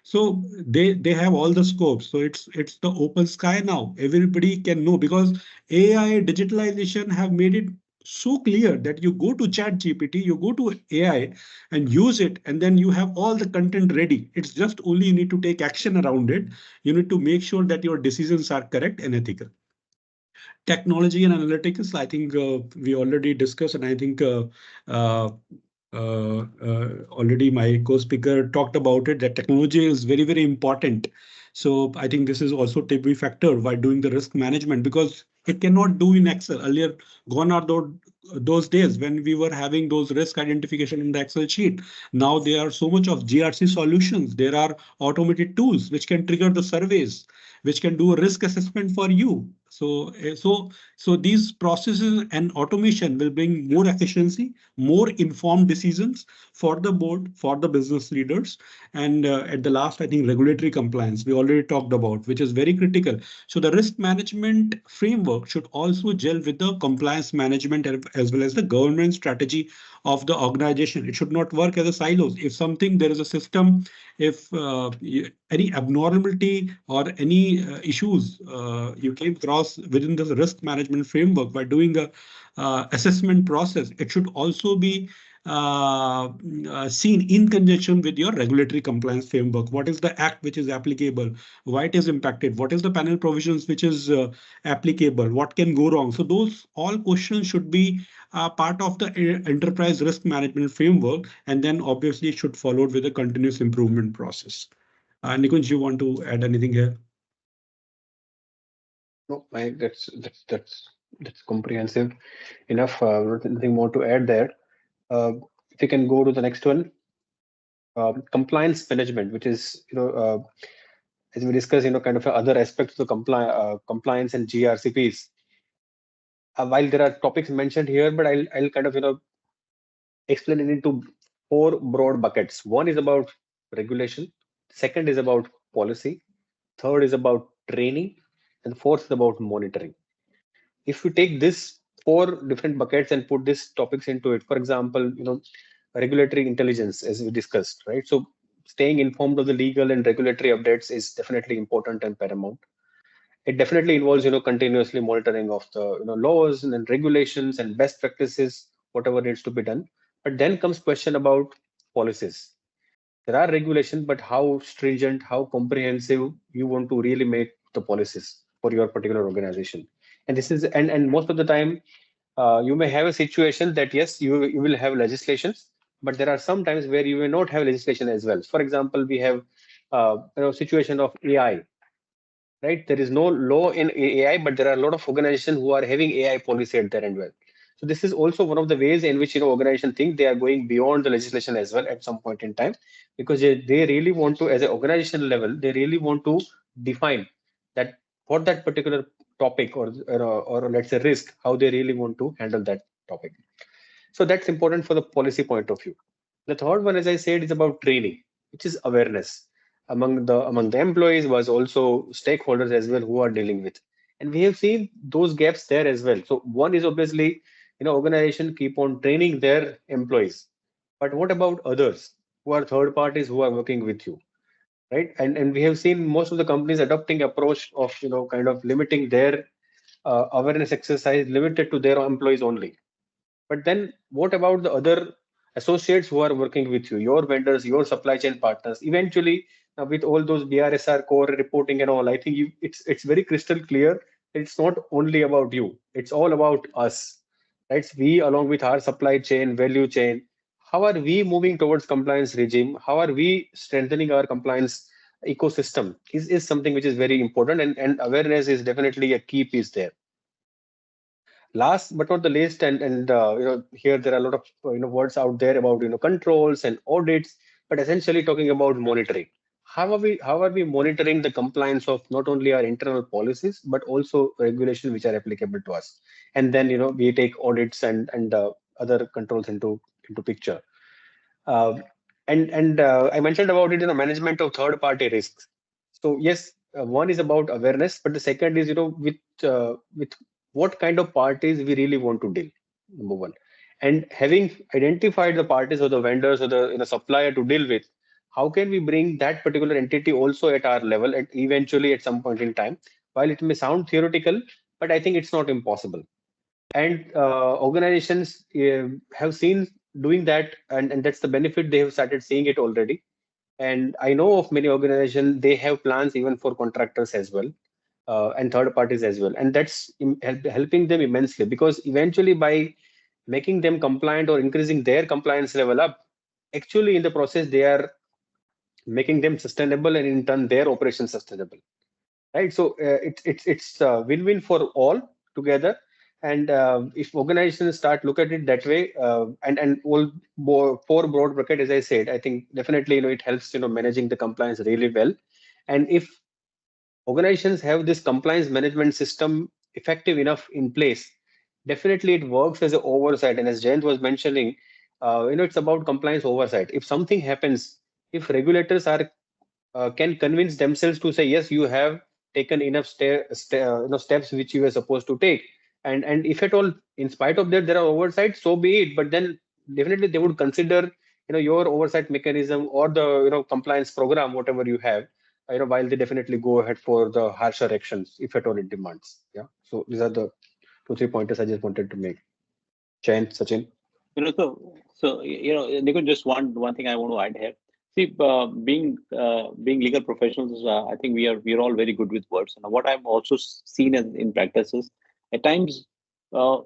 so they have all the scopes. So it's the open sky now. Everybody can know because AI digitalization have made it so clear that you go to chat GPT, you go to AI and use it, and then you have all the content ready. It's just only you need to take action around it. You need to make sure that your decisions are correct and ethical. Technology and analytics, I think we already discussed, and I think already my co-speaker talked about it, that technology is very, very important. So I think this is also to be factor while doing the risk management because it cannot do in Excel. Earlier, gone are those days when we were having those risk identification in the Excel sheet. Now there are so much of GRC solutions. There are automated tools which can trigger the surveys, which can do a risk assessment for you. So these processes and automation will bring more efficiency, more informed decisions for the board, for the business leaders. And at the last, I think regulatory compliance, we already talked about, which is very critical. So the risk management framework should also gel with the compliance management as well as the governance strategy of the organization. It should not work as a silos. If something, there is a system, if any abnormality or any issues you came across within the risk management framework by doing the assessment process, it should also be seen in conjunction with your regulatory compliance framework. What is the act which is applicable? Why it is impacted? What is the panel provisions which is applicable? What can go wrong? So those all questions should be part of the enterprise risk management framework, and then obviously it should follow with a continuous improvement process. Nikunj, you want to add anything here? No, that's comprehensive enough. Nothing more to add there. If we can go to the next one, compliance management, which is as we discussed, kind of other aspects of the compliance and GRC piece. While there are topics mentioned here, but I'll kind of explain it into 4 broad buckets. One is about regulation, second is about policy, third is about training, and fourth is about monitoring. if we take this 4 different buckets and put these topics into it, for example, regulatory intelligence, as we discussed, right? So staying informed of the legal and regulatory updates is definitely important and paramount. It definitely involves, continuously monitoring of the, laws and then regulations and best practices, whatever needs to be done. But then comes question about policies. There are regulations, but how stringent, how comprehensive you want to really make the policies for your particular organization. And this is, and most of the time, you may have a situation that yes, you will have legislations, but there are some times where you may not have legislation as well. For example, we have situation of AI, right? There is no law in AI, but there are a lot of organizations who are having AI policy at their end well. So this is also one of the ways in which organizations think they are going beyond the legislation as well at some point in time, because they really want to, as an organization level, they really want to define that for that particular topic or let's say risk, how they really want to handle that topic. So that's important for the policy point of view. The third one, as I said, is about training, which is awareness among the employees, was also stakeholders as well who are dealing with. And we have seen those gaps there as well. So one is obviously, organization keep on training their employees. But what about others who are third parties who are working with you, right? And we have seen most of the companies adopting approach of, kind of limiting their awareness exercise limited to their employees only. But then what about the other associates who are working with you, your vendors, your supply chain partners? Eventually, with all those BRSR core reporting and all, I think it's very crystal clear that it's not only about you. It's all about us, right? We, along with our supply chain, value chain, how are we moving towards compliance regime? How are we strengthening our compliance ecosystem is something which is very important, and awareness is definitely a key piece there. Last but not the least, and here there are a lot of words out there about controls and audits, but essentially talking about monitoring. How are we monitoring the compliance of not only our internal policies but also regulation which are applicable to us? And then we take audits and other controls into picture. Uh, and I mentioned about it, management of third party risks. So yes, one is about awareness, but the second is with what kind of parties we really want to deal. Number one, and having identified the parties or the vendors or the supplier to deal with, how can we bring that particular entity also at our level at eventually at some point in time? While it may sound theoretical, but I think it's not impossible. And organizations have seen doing that, and that's the benefit. They have started seeing it already. And I know of many organizations, they have plans even for contractors as well, and third parties as well. And that's helping them immensely, because eventually by making them compliant or increasing their compliance level up, actually in the process, they are making them sustainable and in turn their operations sustainable. Right. So it's win-win for all together. And if organizations start look at it that way, and all four broad bracket, as I said, I think definitely it helps managing the compliance really well. And if organizations have this compliance management system effective enough in place, definitely it works as an oversight. And as Jayant was mentioning, it's about compliance oversight. If something happens, if regulators are can convince themselves to say yes, you have taken enough steps which you were supposed to take, and if at all in spite of that there are oversights, so be it. But then definitely they would consider your oversight mechanism or the compliance program, whatever you have, while they definitely go ahead for the harsher actions if at all it demands. Yeah, so these are the 2-3 pointers I just wanted to make. Jayant, Sachin. Nikunj, just one thing I want to add here. See, being legal professionals, I think we are all very good with words. And what I've also seen in practice is at times when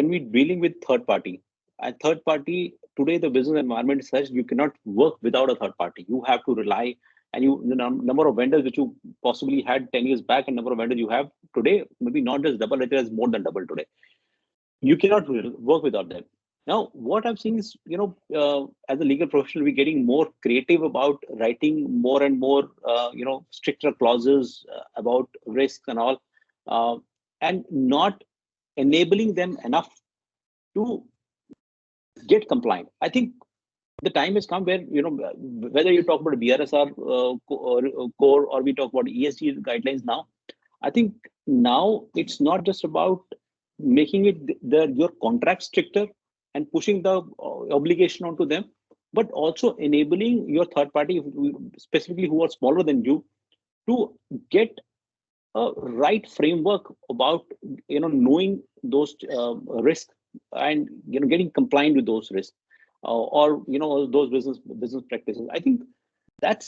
we dealing with third party, and third party today the business environment is such you cannot work without a third party. You have to rely, and the number of vendors which you possibly had 10 years back and number of vendors you have today, maybe not just double, it is more than double today. You cannot work without them. Now, what I've seen is, as a legal professional, we're getting more creative about writing more and more, stricter clauses about risks and all, and not enabling them enough to get compliant. I think the time has come where, whether you talk about BRSR core or we talk about ESG guidelines now, I think now it's not just about making your contract stricter and pushing the obligation onto them, but also enabling your third party, specifically who are smaller than you, to get a right framework about knowing those risks and getting compliant with those risks, or those business practices. I think that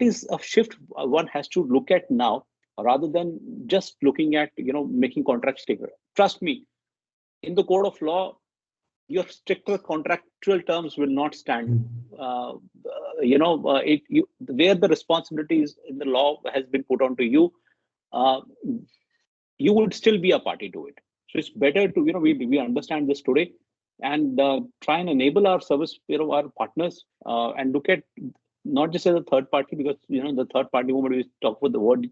is a shift one has to look at now, rather than just looking at making contracts stricter. Trust me, in the code of law, your stricter contractual terms will not stand. Where the responsibilities in the law has been put onto you, uh, you would still be a party to it. So it's better to we understand this today, and try and enable our service, our partners, and look at not just as a third party, because the third party moment we talk with the word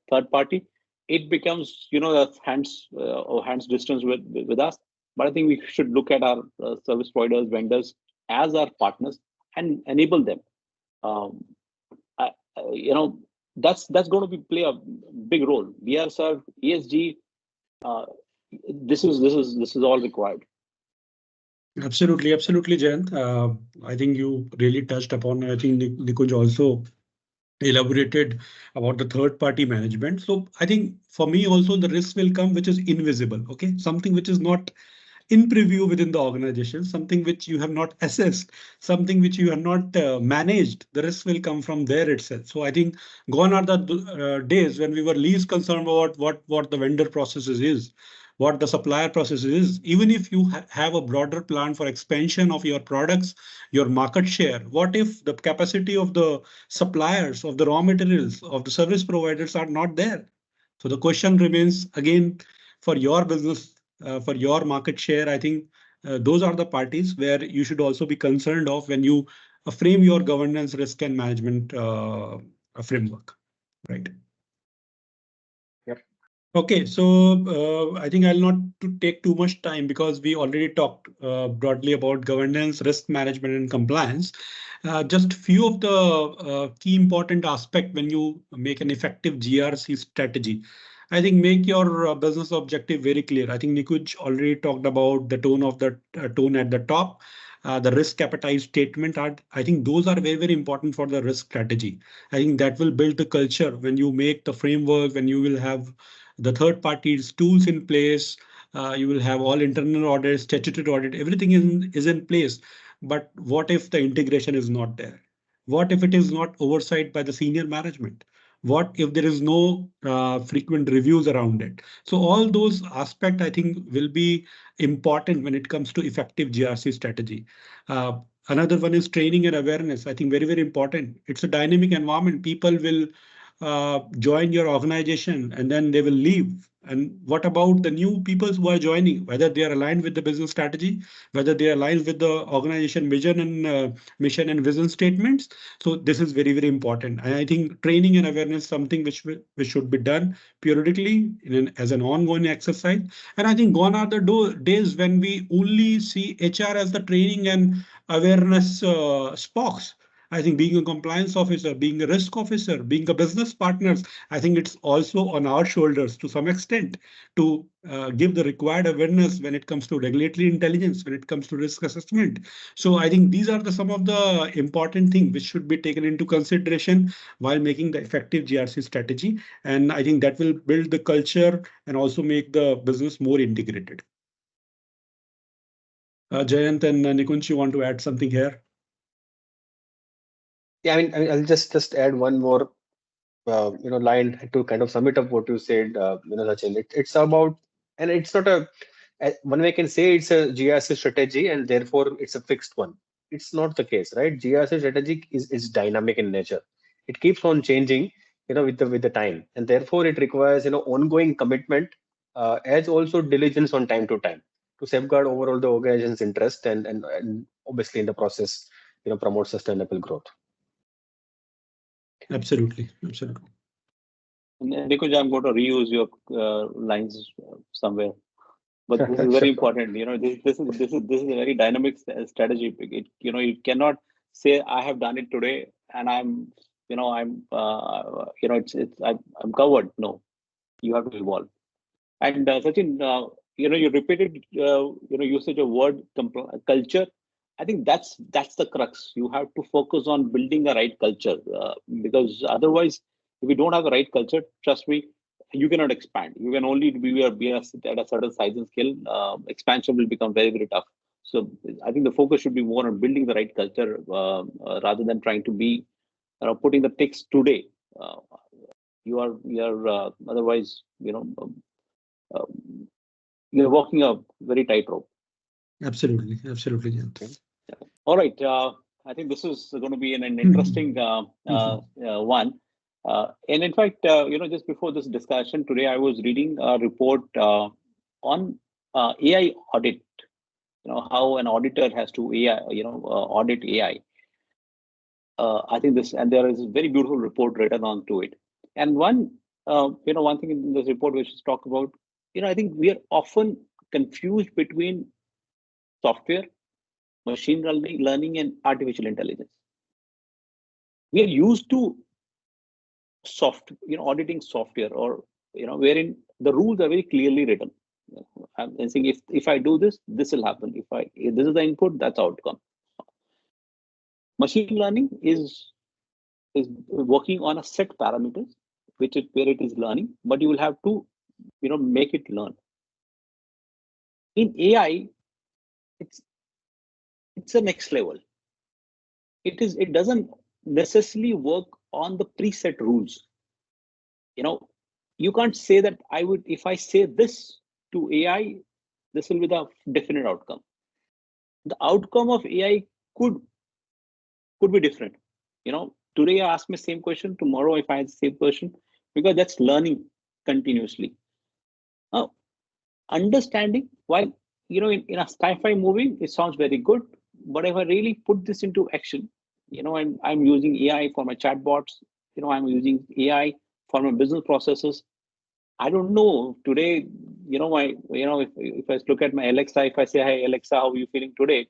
third party, it becomes a hands distance with us. But I think we should look at our service providers, vendors as our partners and enable them. Um, I, that's going to play a big role. BRSR, ESG, uh, this is all required. Absolutely, absolutely, Jayant. I think you really touched upon. I think Nikunj also elaborated about the third party management. So I think for me also the risk will come which is invisible. Okay, something which is not in preview within the organization, something which you have not assessed, something which you have not managed. The risk will come from there itself. So I think gone are the days when we were least concerned about what the vendor processes is, what the supplier process is. Even if you have a broader plan for expansion of your products, your market share, what if the capacity of the suppliers, of the raw materials, of the service providers are not there? So the question remains again for your business, for your market share. I think those are the parties where you should also be concerned of when you frame your governance, risk and management framework, right? Yep. Okay, so I think I'll not to take too much time because we already talked broadly about governance, risk management, and compliance. Just few of the key important aspect when you make an effective GRC strategy. I think make your business objective very clear. I think Nikunj already talked about the tone of the tone at the top. The risk appetite statement are, I think those are very, very important for the risk strategy. I think that will build the culture when you make the framework, when you will have the third parties tools in place. You will have all internal audits, statutory audit, everything is in place. But what if the integration is not there? What if it is not oversight by the senior management? What if there is no frequent reviews around it? So all those aspects, I think, will be important when it comes to effective GRC strategy. Another one is training and awareness. I think very, very important. It's a dynamic environment. People will join your organization and then they will leave. And what about the new people who are joining, whether they are aligned with the business strategy, whether they are aligned with the organization vision and mission and vision statements? So this is very, very important. And I think training and awareness is something which should be done periodically as an ongoing exercise. And I think gone are the days when we only see HR as the training and awareness spokes. I think being a compliance officer, being a risk officer, being a business partners, I think it's also on our shoulders to some extent to give the required awareness when it comes to regulatory intelligence, when it comes to risk assessment. So I think these are some of the important things which should be taken into consideration while making the effective GRC strategy. And I think that will build the culture and also make the business more integrated. Jayant and Nikunj, you want to add something here? Yeah, I'll just add one more line to kind of sum it up what you said, Sachin. It's about, and it's not one way can say it's a GRC strategy and therefore it's a fixed one. It's not the case, right? GRC strategy is dynamic in nature. It keeps on changing, with the time, and therefore it requires ongoing commitment, as also diligence on time to time to safeguard overall the organization's interest and obviously in the process, promote sustainable growth. Absolutely, absolutely. Nikunj, I'm going to reuse your lines somewhere, but this is very important. This is a very dynamic strategy. You cannot say I have done it today and I'm covered. No, You have to evolve. And Sachin, you repeated, usage of word culture. I think that's the crux. You have to focus on building a right culture, because otherwise, if you don't have the right culture, trust me, you cannot expand. You can only be at a certain size and scale. Expansion will become very, very tough. So I think the focus should be more on building the right culture, rather than trying to be, putting the ticks today. You are otherwise, you're walking a very tightrope. Absolutely, absolutely, Jyant. Okay. Yeah. All right. I think this is going to be an interesting one. And in fact, just before this discussion today, I was reading a report on AI audit. How an auditor has to audit AI. I think this, and there is a very beautiful report written onto it. And one thing in this report which is talked about, I think we are often confused between software, machine learning, and artificial intelligence. We are used to auditing software, or wherein the rules are very clearly written. I'm saying if I do this, this will happen. If this is the input, that's outcome. Machine learning is working on a set parameters, where it is learning, but you will have to make it learn. In AI, it's a next level. It doesn't necessarily work on the preset rules. You can't say that if I say this to AI, this will be the definite outcome. The outcome of AI could be different. Today I ask me the same question, tomorrow if I have the same question, because that's learning continuously. Now, understanding, while in a sci-fi movie, it sounds very good, but if I really put this into action, I'm using AI for my chatbots, I'm using AI for my business processes. I don't know today, if I look at my Alexa, if I say, "Hey Alexa, how are you feeling today?"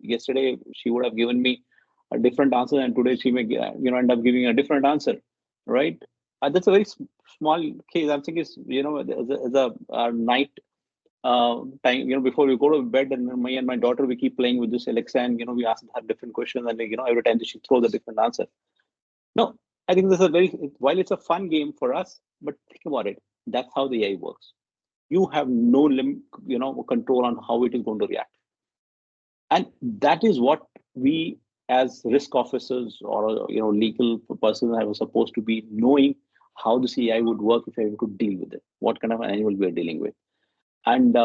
Yesterday she would have given me a different answer, and today she may end up giving a different answer, right? That's a very small case. I'm thinking is as a night time, before we go to bed, and me and my daughter, we keep playing with this Alexa, and we ask her different questions, and every time she throws a different answer. No, I think this is while it's a fun game for us, but think about it. That's how the AI works. You have no control on how it is going to react. And that is what we as risk officers or legal persons are supposed to be knowing, how this AI would work if I were to deal with it, what kind of an animal we are dealing with. And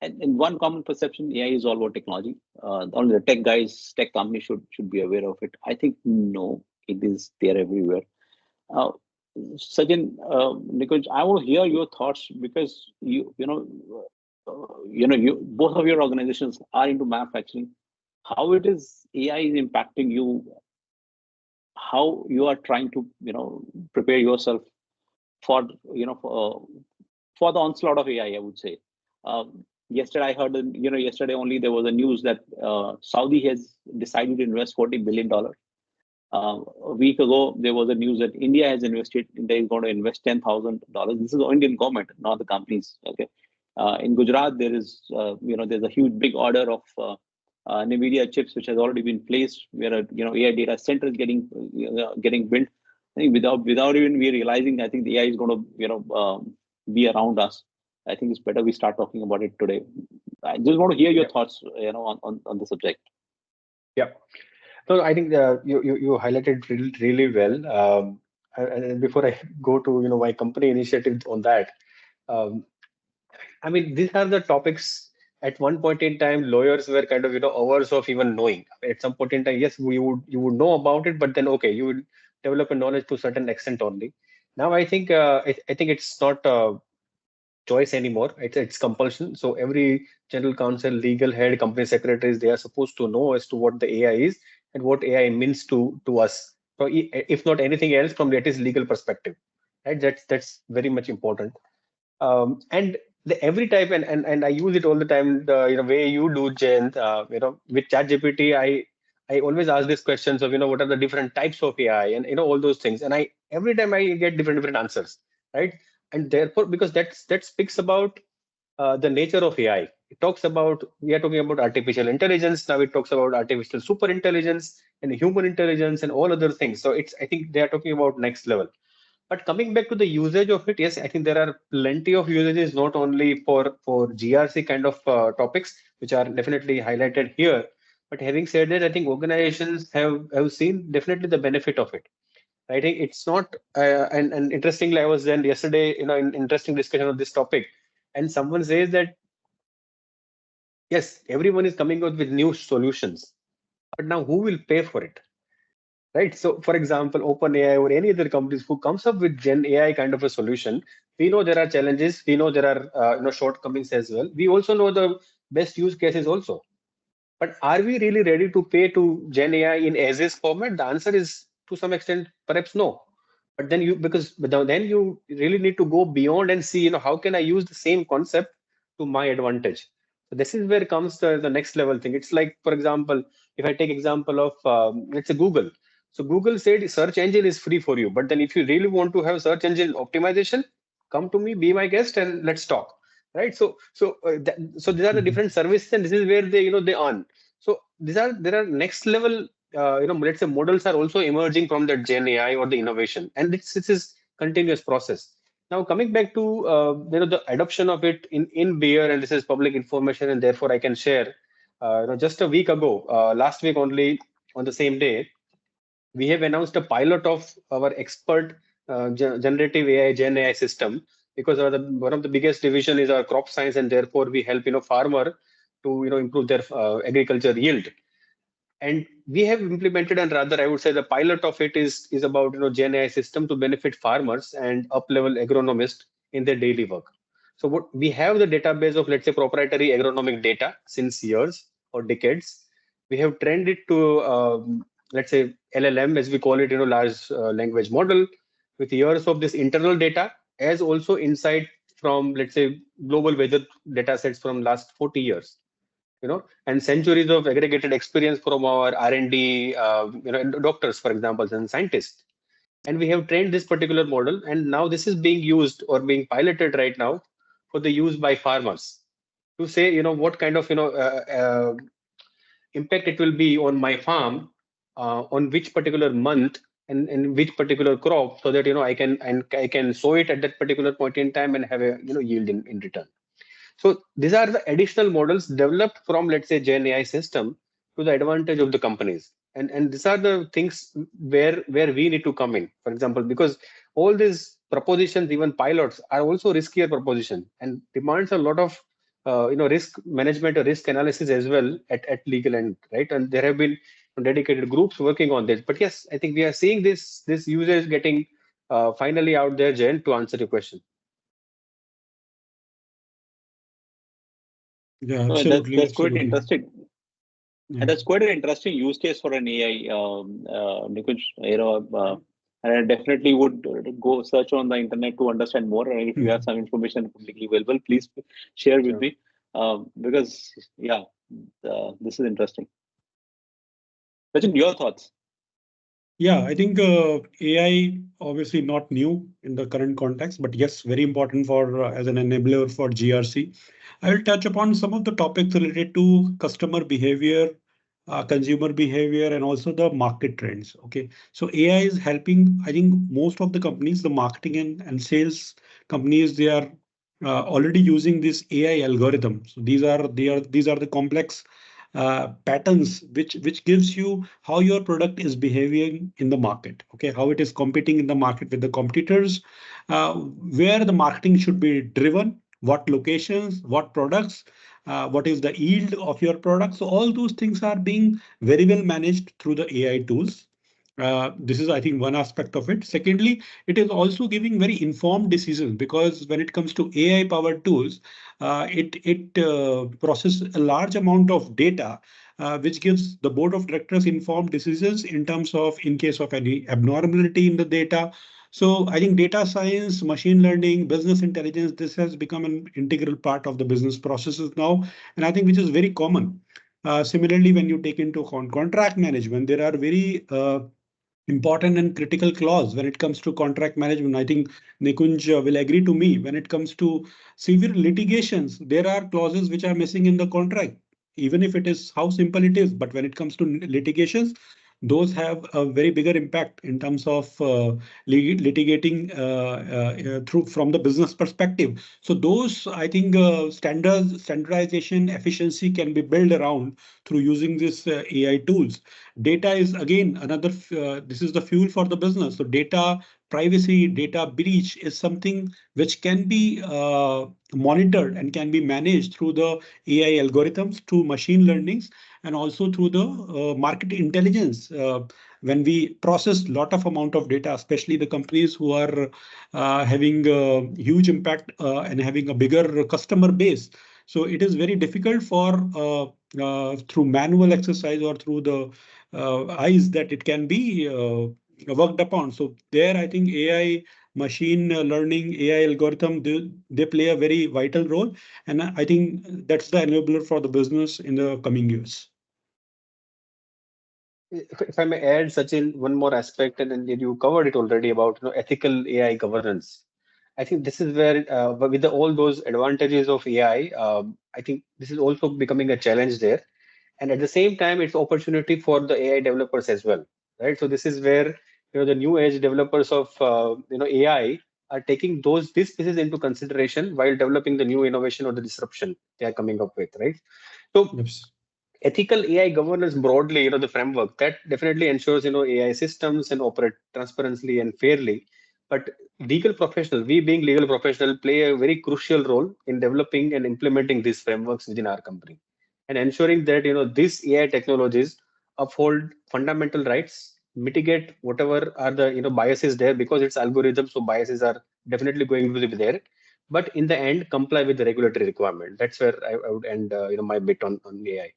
and in one common perception, AI is all about technology. Only the tech companies should be aware of it. I think no, it is there everywhere. Sachin, Nikunj, I want to hear your thoughts, because you both of your organizations are into manufacturing. How it is AI is impacting you? How you are trying to prepare yourself for for the onslaught of AI? I would say. Yesterday I heard, yesterday only there was a news that Saudi has decided to invest $40 billion. A week ago, there was a news that India has invested. India is going to invest $10,000. This is the Indian government, not the companies. Okay. In Gujarat, there is, there's a huge big order of NVIDIA chips, which has already been placed, where AI data center is getting built. I think without even we realizing, I think the AI is going to be around us. I think it's better we start talking about it today. I just want to hear your thoughts, on the subject. Yeah. So I think you highlighted really well. And before I go to my company initiative on that, I mean, these are the topics. At one point in time, lawyers were kind of hours of even knowing. At some point in time, yes, you would know about it, but then okay, you would develop a knowledge to a certain extent only. Now I think I think it's not choice anymore. It's compulsion. So every general counsel, legal head, company secretaries, they are supposed to know as to what the AI is and what AI means to us. So if not anything else, from at least legal perspective, right? That's very much important. And every type, and I use it all the time. The way you do, Jayant, with ChatGPT, I always ask these questions of, what are the different types of AI and, all those things. And every time I get different answers, right? And therefore, because that speaks about the nature of AI. It talks about, we are talking about artificial intelligence. Now it talks about artificial super intelligence and human intelligence and all other things. So I think they are talking about next level. But coming back to the usage of it, yes, I think there are plenty of usages, not only for GRC kind of topics, which are definitely highlighted here. But having said that, I think organizations have seen definitely the benefit of it. I think it's not, and interestingly, I was then yesterday, in interesting discussion of this topic, and someone says that yes, everyone is coming out with new solutions, but now who will pay for it? Right. So, for example, OpenAI or any other companies who comes up with Gen AI kind of a solution, we know there are challenges. We know there are shortcomings as well. We also know the best use cases also. But are we really ready to pay to Gen AI in as is format? The answer is to some extent perhaps no. But then then you really need to go beyond and see, how can I use the same concept to my advantage? So this is where comes the next level thing. It's like, for example, if I take example of let's say Google. So Google said search engine is free for you, but then if you really want to have search engine optimization, come to me, be my guest, and let's talk. Right. So these are the different services, and this is where they earn. So there are next level let's say models are also emerging from that Gen AI or the innovation, and this is continuous process. Now coming back to the adoption of it in beer, and this is public information, and therefore I can share. Just a week ago, last week only, on the same day, we have announced a pilot of our expert generative AI Gen AI system, because one of the biggest division is our CropScience, and therefore we help farmer to improve their agriculture yield. And we have implemented, and rather I would say the pilot of it is about Gen AI system to benefit farmers and up-level agronomists in their daily work. So what we have, the database of, let's say, proprietary agronomic data since years or decades. We have trained it to let's say LLM, as we call it, large language model, with years of this internal data, as also insight from, let's say, global weather data sets from last 40 years. And centuries of aggregated experience from our R&D, doctors, for example, and scientists. And we have trained this particular model, and now this is being used or being piloted right now for the use by farmers to say, what kind of, impact it will be on my farm, on which particular month and which particular crop, so that, I can sow it at that particular point in time and have a, yield in return. So these are the additional models developed from, let's say, Gen AI system to the advantage of the companies. And these are the things where we need to come in, for example, because all these propositions, even pilots, are also riskier proposition and demands a lot of risk management or risk analysis as well at legal end, right? And there have been dedicated groups working on this. But yes, I think we are seeing this usage getting finally out there, Jayant, to answer your question. Yeah, absolutely. That's quite interesting. Yeah. And that's quite an interesting use case for an AI, Nikunj. And I definitely would go search on the internet to understand more. And if you have some information publicly available, please share with me. Because, this is interesting. Sachin, your thoughts? Yeah, I think AI obviously not new in the current context, but yes, very important for as an enabler for GRC. I will touch upon some of the topics related to customer behavior, consumer behavior, and also the market trends. Okay, so AI is helping. I think most of the companies, the marketing and sales companies, they are already using this AI algorithm. So these are the complex patterns which gives you how your product is behaving in the market. Okay, how it is competing in the market with the competitors, where the marketing should be driven, what locations, what products, what is the yield of your product. So all those things are being very well managed through the AI tools. This is, I think, one aspect of it. Secondly, it is also giving very informed decisions, because when it comes to AI powered tools, it processes a large amount of data, which gives the board of directors informed decisions in terms of in case of any abnormality in the data. So I think data science, machine learning, business intelligence, this has become an integral part of the business processes now, and I think which is very common. Similarly, when you take into account contract management, there are very important and critical clause when it comes to contract management. I think Nikunj will agree to me. When it comes to severe litigations, there are clauses which are missing in the contract, even if it is how simple it is. But when it comes to litigations, those have a very bigger impact in terms of litigating through from the business perspective. So those, I think, standardization, efficiency can be built around through using this AI tools. Data is again another, this is the fuel for the business. So data privacy, data breach is something which can be monitored and can be managed through the AI algorithms, through machine learnings, and also through the market intelligence. When we process lot of amount of data, especially the companies who are having a huge impact and having a bigger customer base. So it is very difficult for through manual exercise or through the eyes that it can be worked upon. So there, I think AI, machine learning, AI algorithm, they play a very vital role. And I think that's the enabler for the business in the coming years. If I may add, Sachin, one more aspect, and then you covered it already about ethical AI governance. I think this is where, with all those advantages of AI, I think this is also becoming a challenge there. And at the same time, it's opportunity for the AI developers as well, right? So this is where the new age developers of AI are taking these pieces into consideration while developing the new innovation or the disruption they are coming up with, right? So Yes. Ethical AI governance broadly, the framework that definitely ensures AI systems and operate transparently and fairly. But legal professionals, we being legal professionals, play a very crucial role in developing and implementing these frameworks within our company, and ensuring that these AI technologies uphold fundamental rights, mitigate whatever are the biases there, because it's algorithms, so biases are definitely going to be there. But in the end, comply with the regulatory requirement. That's where I would end my bit on AI.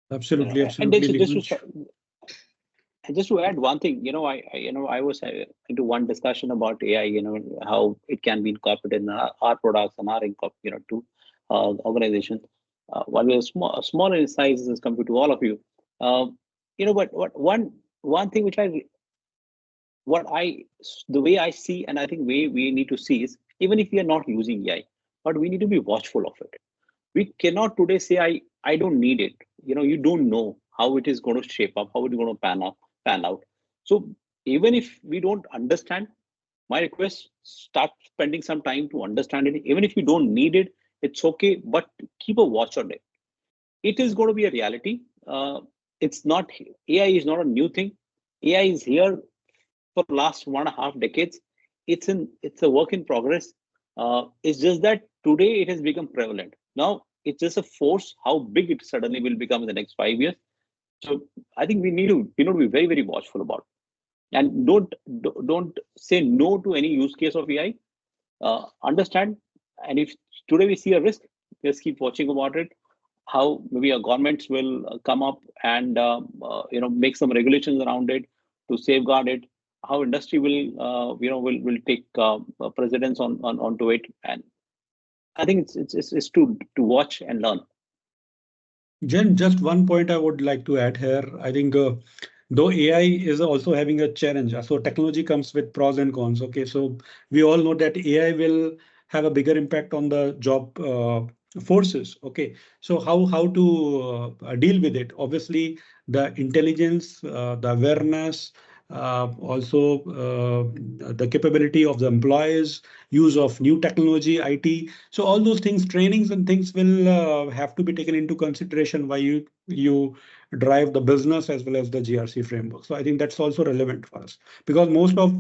Absolutely, And absolutely, Nikunj. just to add one thing, I was into one discussion about AI, how it can be incorporated in our products and our to organizations. While we are smaller in size as compared to all of you, but one thing which the way I see, and I think way we need to see is, even if we are not using AI, but we need to be watchful of it. We cannot today say I don't need it. You don't know how it is going to shape up, how it is going to pan out. So even if we don't understand, my request, start spending some time to understand it. Even if you don't need it, it's okay, but keep a watch on it. It is going to be a reality. It's not, AI is not a new thing. AI is here for last 1.5 decades. It's a work in progress. It's just that today it has become prevalent. Now it's just a force how big it suddenly will become in the next 5 years. So I think we need to be very, very watchful about it. And don't say no to any use case of AI. Understand, and if today we see a risk, just keep watching about it. How maybe our governments will come up and make some regulations around it to safeguard it. How industry will take precedence onto it, and I think it's to watch and learn. Jen, just one point I would like to add here. I think though AI is also having a challenge, so technology comes with pros and cons. Okay, so we all know that AI will have a bigger impact on the job forces. Okay, so how to deal with it? Obviously, the intelligence, the awareness, also the capability of the employees, use of new technology, IT. So all those things, trainings and things will have to be taken into consideration while you drive the business as well as the GRC framework. So I think that's also relevant for us, because most of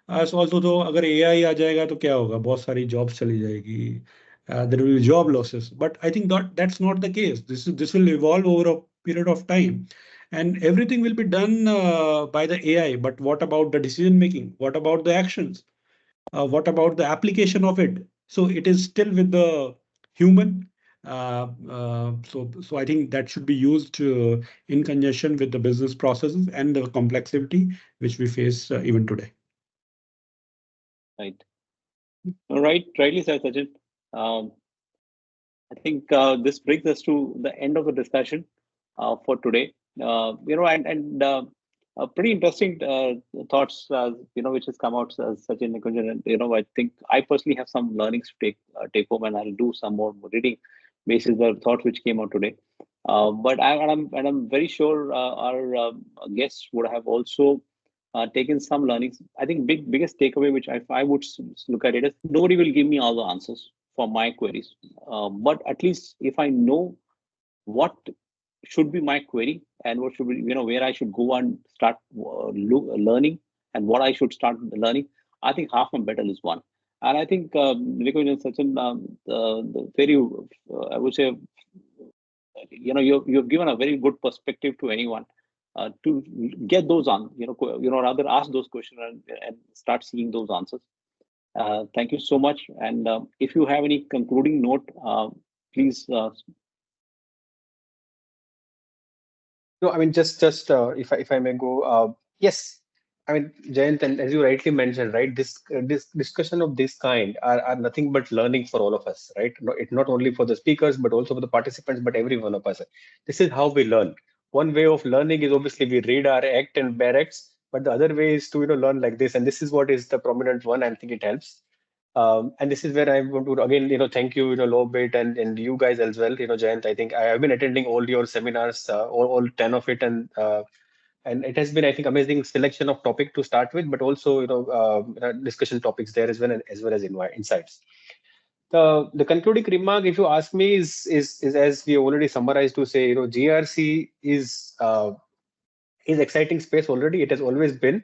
us also, तो अगर AI आ जाएगा तो क्या होगा, बहुत सारी jobs चली जाएगी. There will be job losses, but I think that's not the case. This will evolve over a period of time, and everything will be done by the AI. But what about the decision making? What about the actions? What about the application of it? So it is still with the human. So I think that should be used in conjunction with the business processes and the complexity which we face even today. Right. All right. Rightly said, Sachin. I think this brings us to the end of the discussion for today. Pretty interesting thoughts, which has come out, Sachin, Nikunj, and I think I personally have some learnings to take home, and I'll do some more reading basis the thoughts which came out today. But I'm very sure our guests would have also taken some learnings. I think biggest takeaway, which I would look at it, is nobody will give me all the answers for my queries, but at least if I know what should be my query and what should be, where I should go and start learning and what I should start learning, I think half my battle is won. And I think Nikunj and Sachin, the very, I would say, you've given a very good perspective to anyone to get those on, rather ask those questions and start seeing those answers. Thank you so much. And if you have any concluding note, please. No, I mean, just if I may go, yes. I mean, Jayant, and as you rightly mentioned, right, this discussion of this kind are nothing but learning for all of us, right? It's not only for the speakers, but also for the participants, but every one of us. This is how we learn. One way of learning is obviously we read our act and bare acts, but the other way is to learn like this, and this is what is the prominent one. I think it helps. And this is where I want to again, thank you, Lawbit and you guys as well, Jayant. I think I have been attending all your seminars, all 10 of it, and it has been, I think, amazing selection of topic to start with, but also discussion topics there as well as insights. The concluding remark, if you ask me, is as we already summarized to say, GRC is exciting space already. It has always been,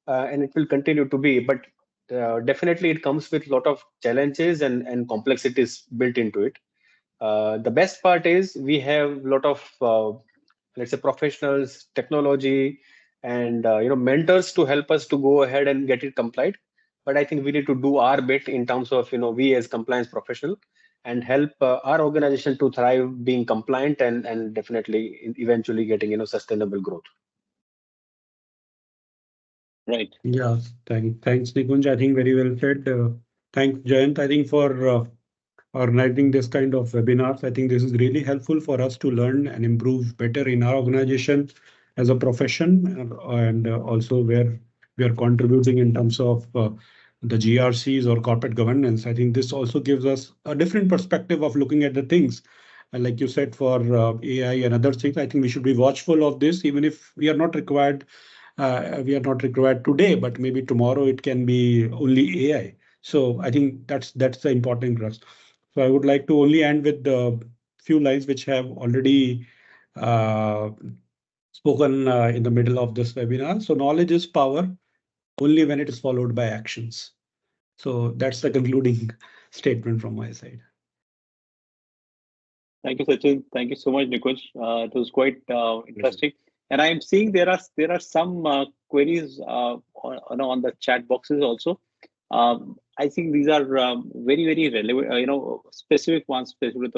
and it will continue to be, but definitely it comes with a lot of challenges and complexities built into it. The best part is we have a lot of let's say professionals, technology, and mentors to help us to go ahead and get it complied. But I think we need to do our bit in terms of we as compliance professional and help our organization to thrive being compliant and definitely eventually getting sustainable growth. Right. Yeah, thanks, Nikunj. I think very well said. Thanks, Jayant. I think for organizing this kind of webinars. I think this is really helpful for us to learn and improve better in our organization as a profession, and also where we are contributing in terms of the GRCs or corporate governance. I think this also gives us a different perspective of looking at the things. And like you said, for AI and other things, I think we should be watchful of this, even if we are not required. We are not required today, but maybe tomorrow it can be only AI. So I think that's the important thrust. So I would like to only end with the few lines which have already uh, spoken in the middle of this webinar. So knowledge is power only when it is followed by actions. So that's the concluding statement from my side. Thank you, Sachin. Thank you so much, Nikunj. It was quite interesting. And I'm seeing there are some queries on the chat boxes also. I think these are very relevant, specific ones, specific with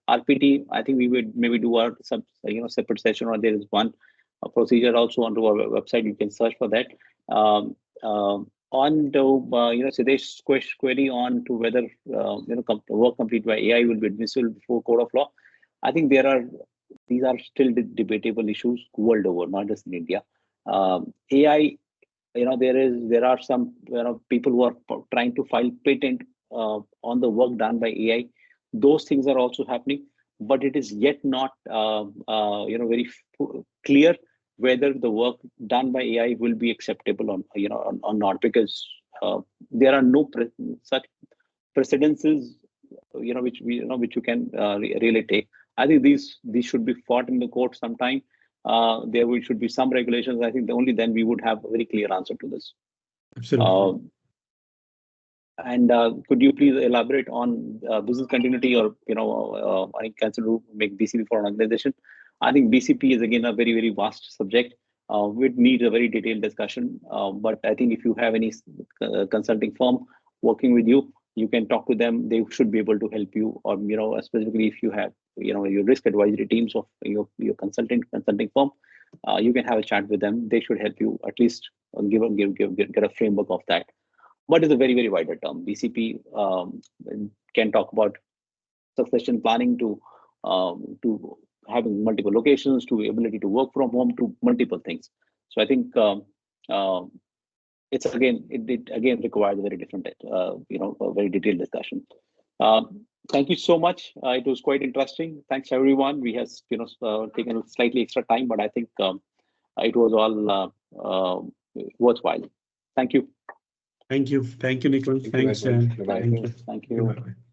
RPT. I think we would maybe do our separate session, or there is one procedure also onto our website. You can search for that. On the Sidesh's query on to whether work completed by AI will be admissible before code of law. I think these are still debatable issues world over, not just in India. AI, there are some people who are trying to file patent on the work done by AI. Those things are also happening, but it is yet not very clear whether the work done by AI will be acceptable or not, because there are no such precedences which you can really take. I think these should be fought in the court sometime. Should be some regulations. I think only then we would have a very clear answer to this. Absolutely. And could you please elaborate on business continuity, or I consider to make BCP for an organization? I think BCP is again a very vast subject. It needs a very detailed discussion. But I think if you have any consulting firm working with you, you can talk to them. They should be able to help you, or specifically if you have your risk advisory teams of your consulting firm, you can have a chat with them. They should help you at least get a framework of that. But it's a very wider term. BCP can talk about succession planning to having multiple locations, to ability to work from home, to multiple things. So I think it's it again requires a very different, a very detailed discussion. Thank you so much. It was quite interesting. Thanks everyone. We have taken slightly extra time, but I think it was all worthwhile. Thank you. Thank you, Nikunj. Thanks, Jyant. Bye-bye. Thank you. Thank you. Bye-bye.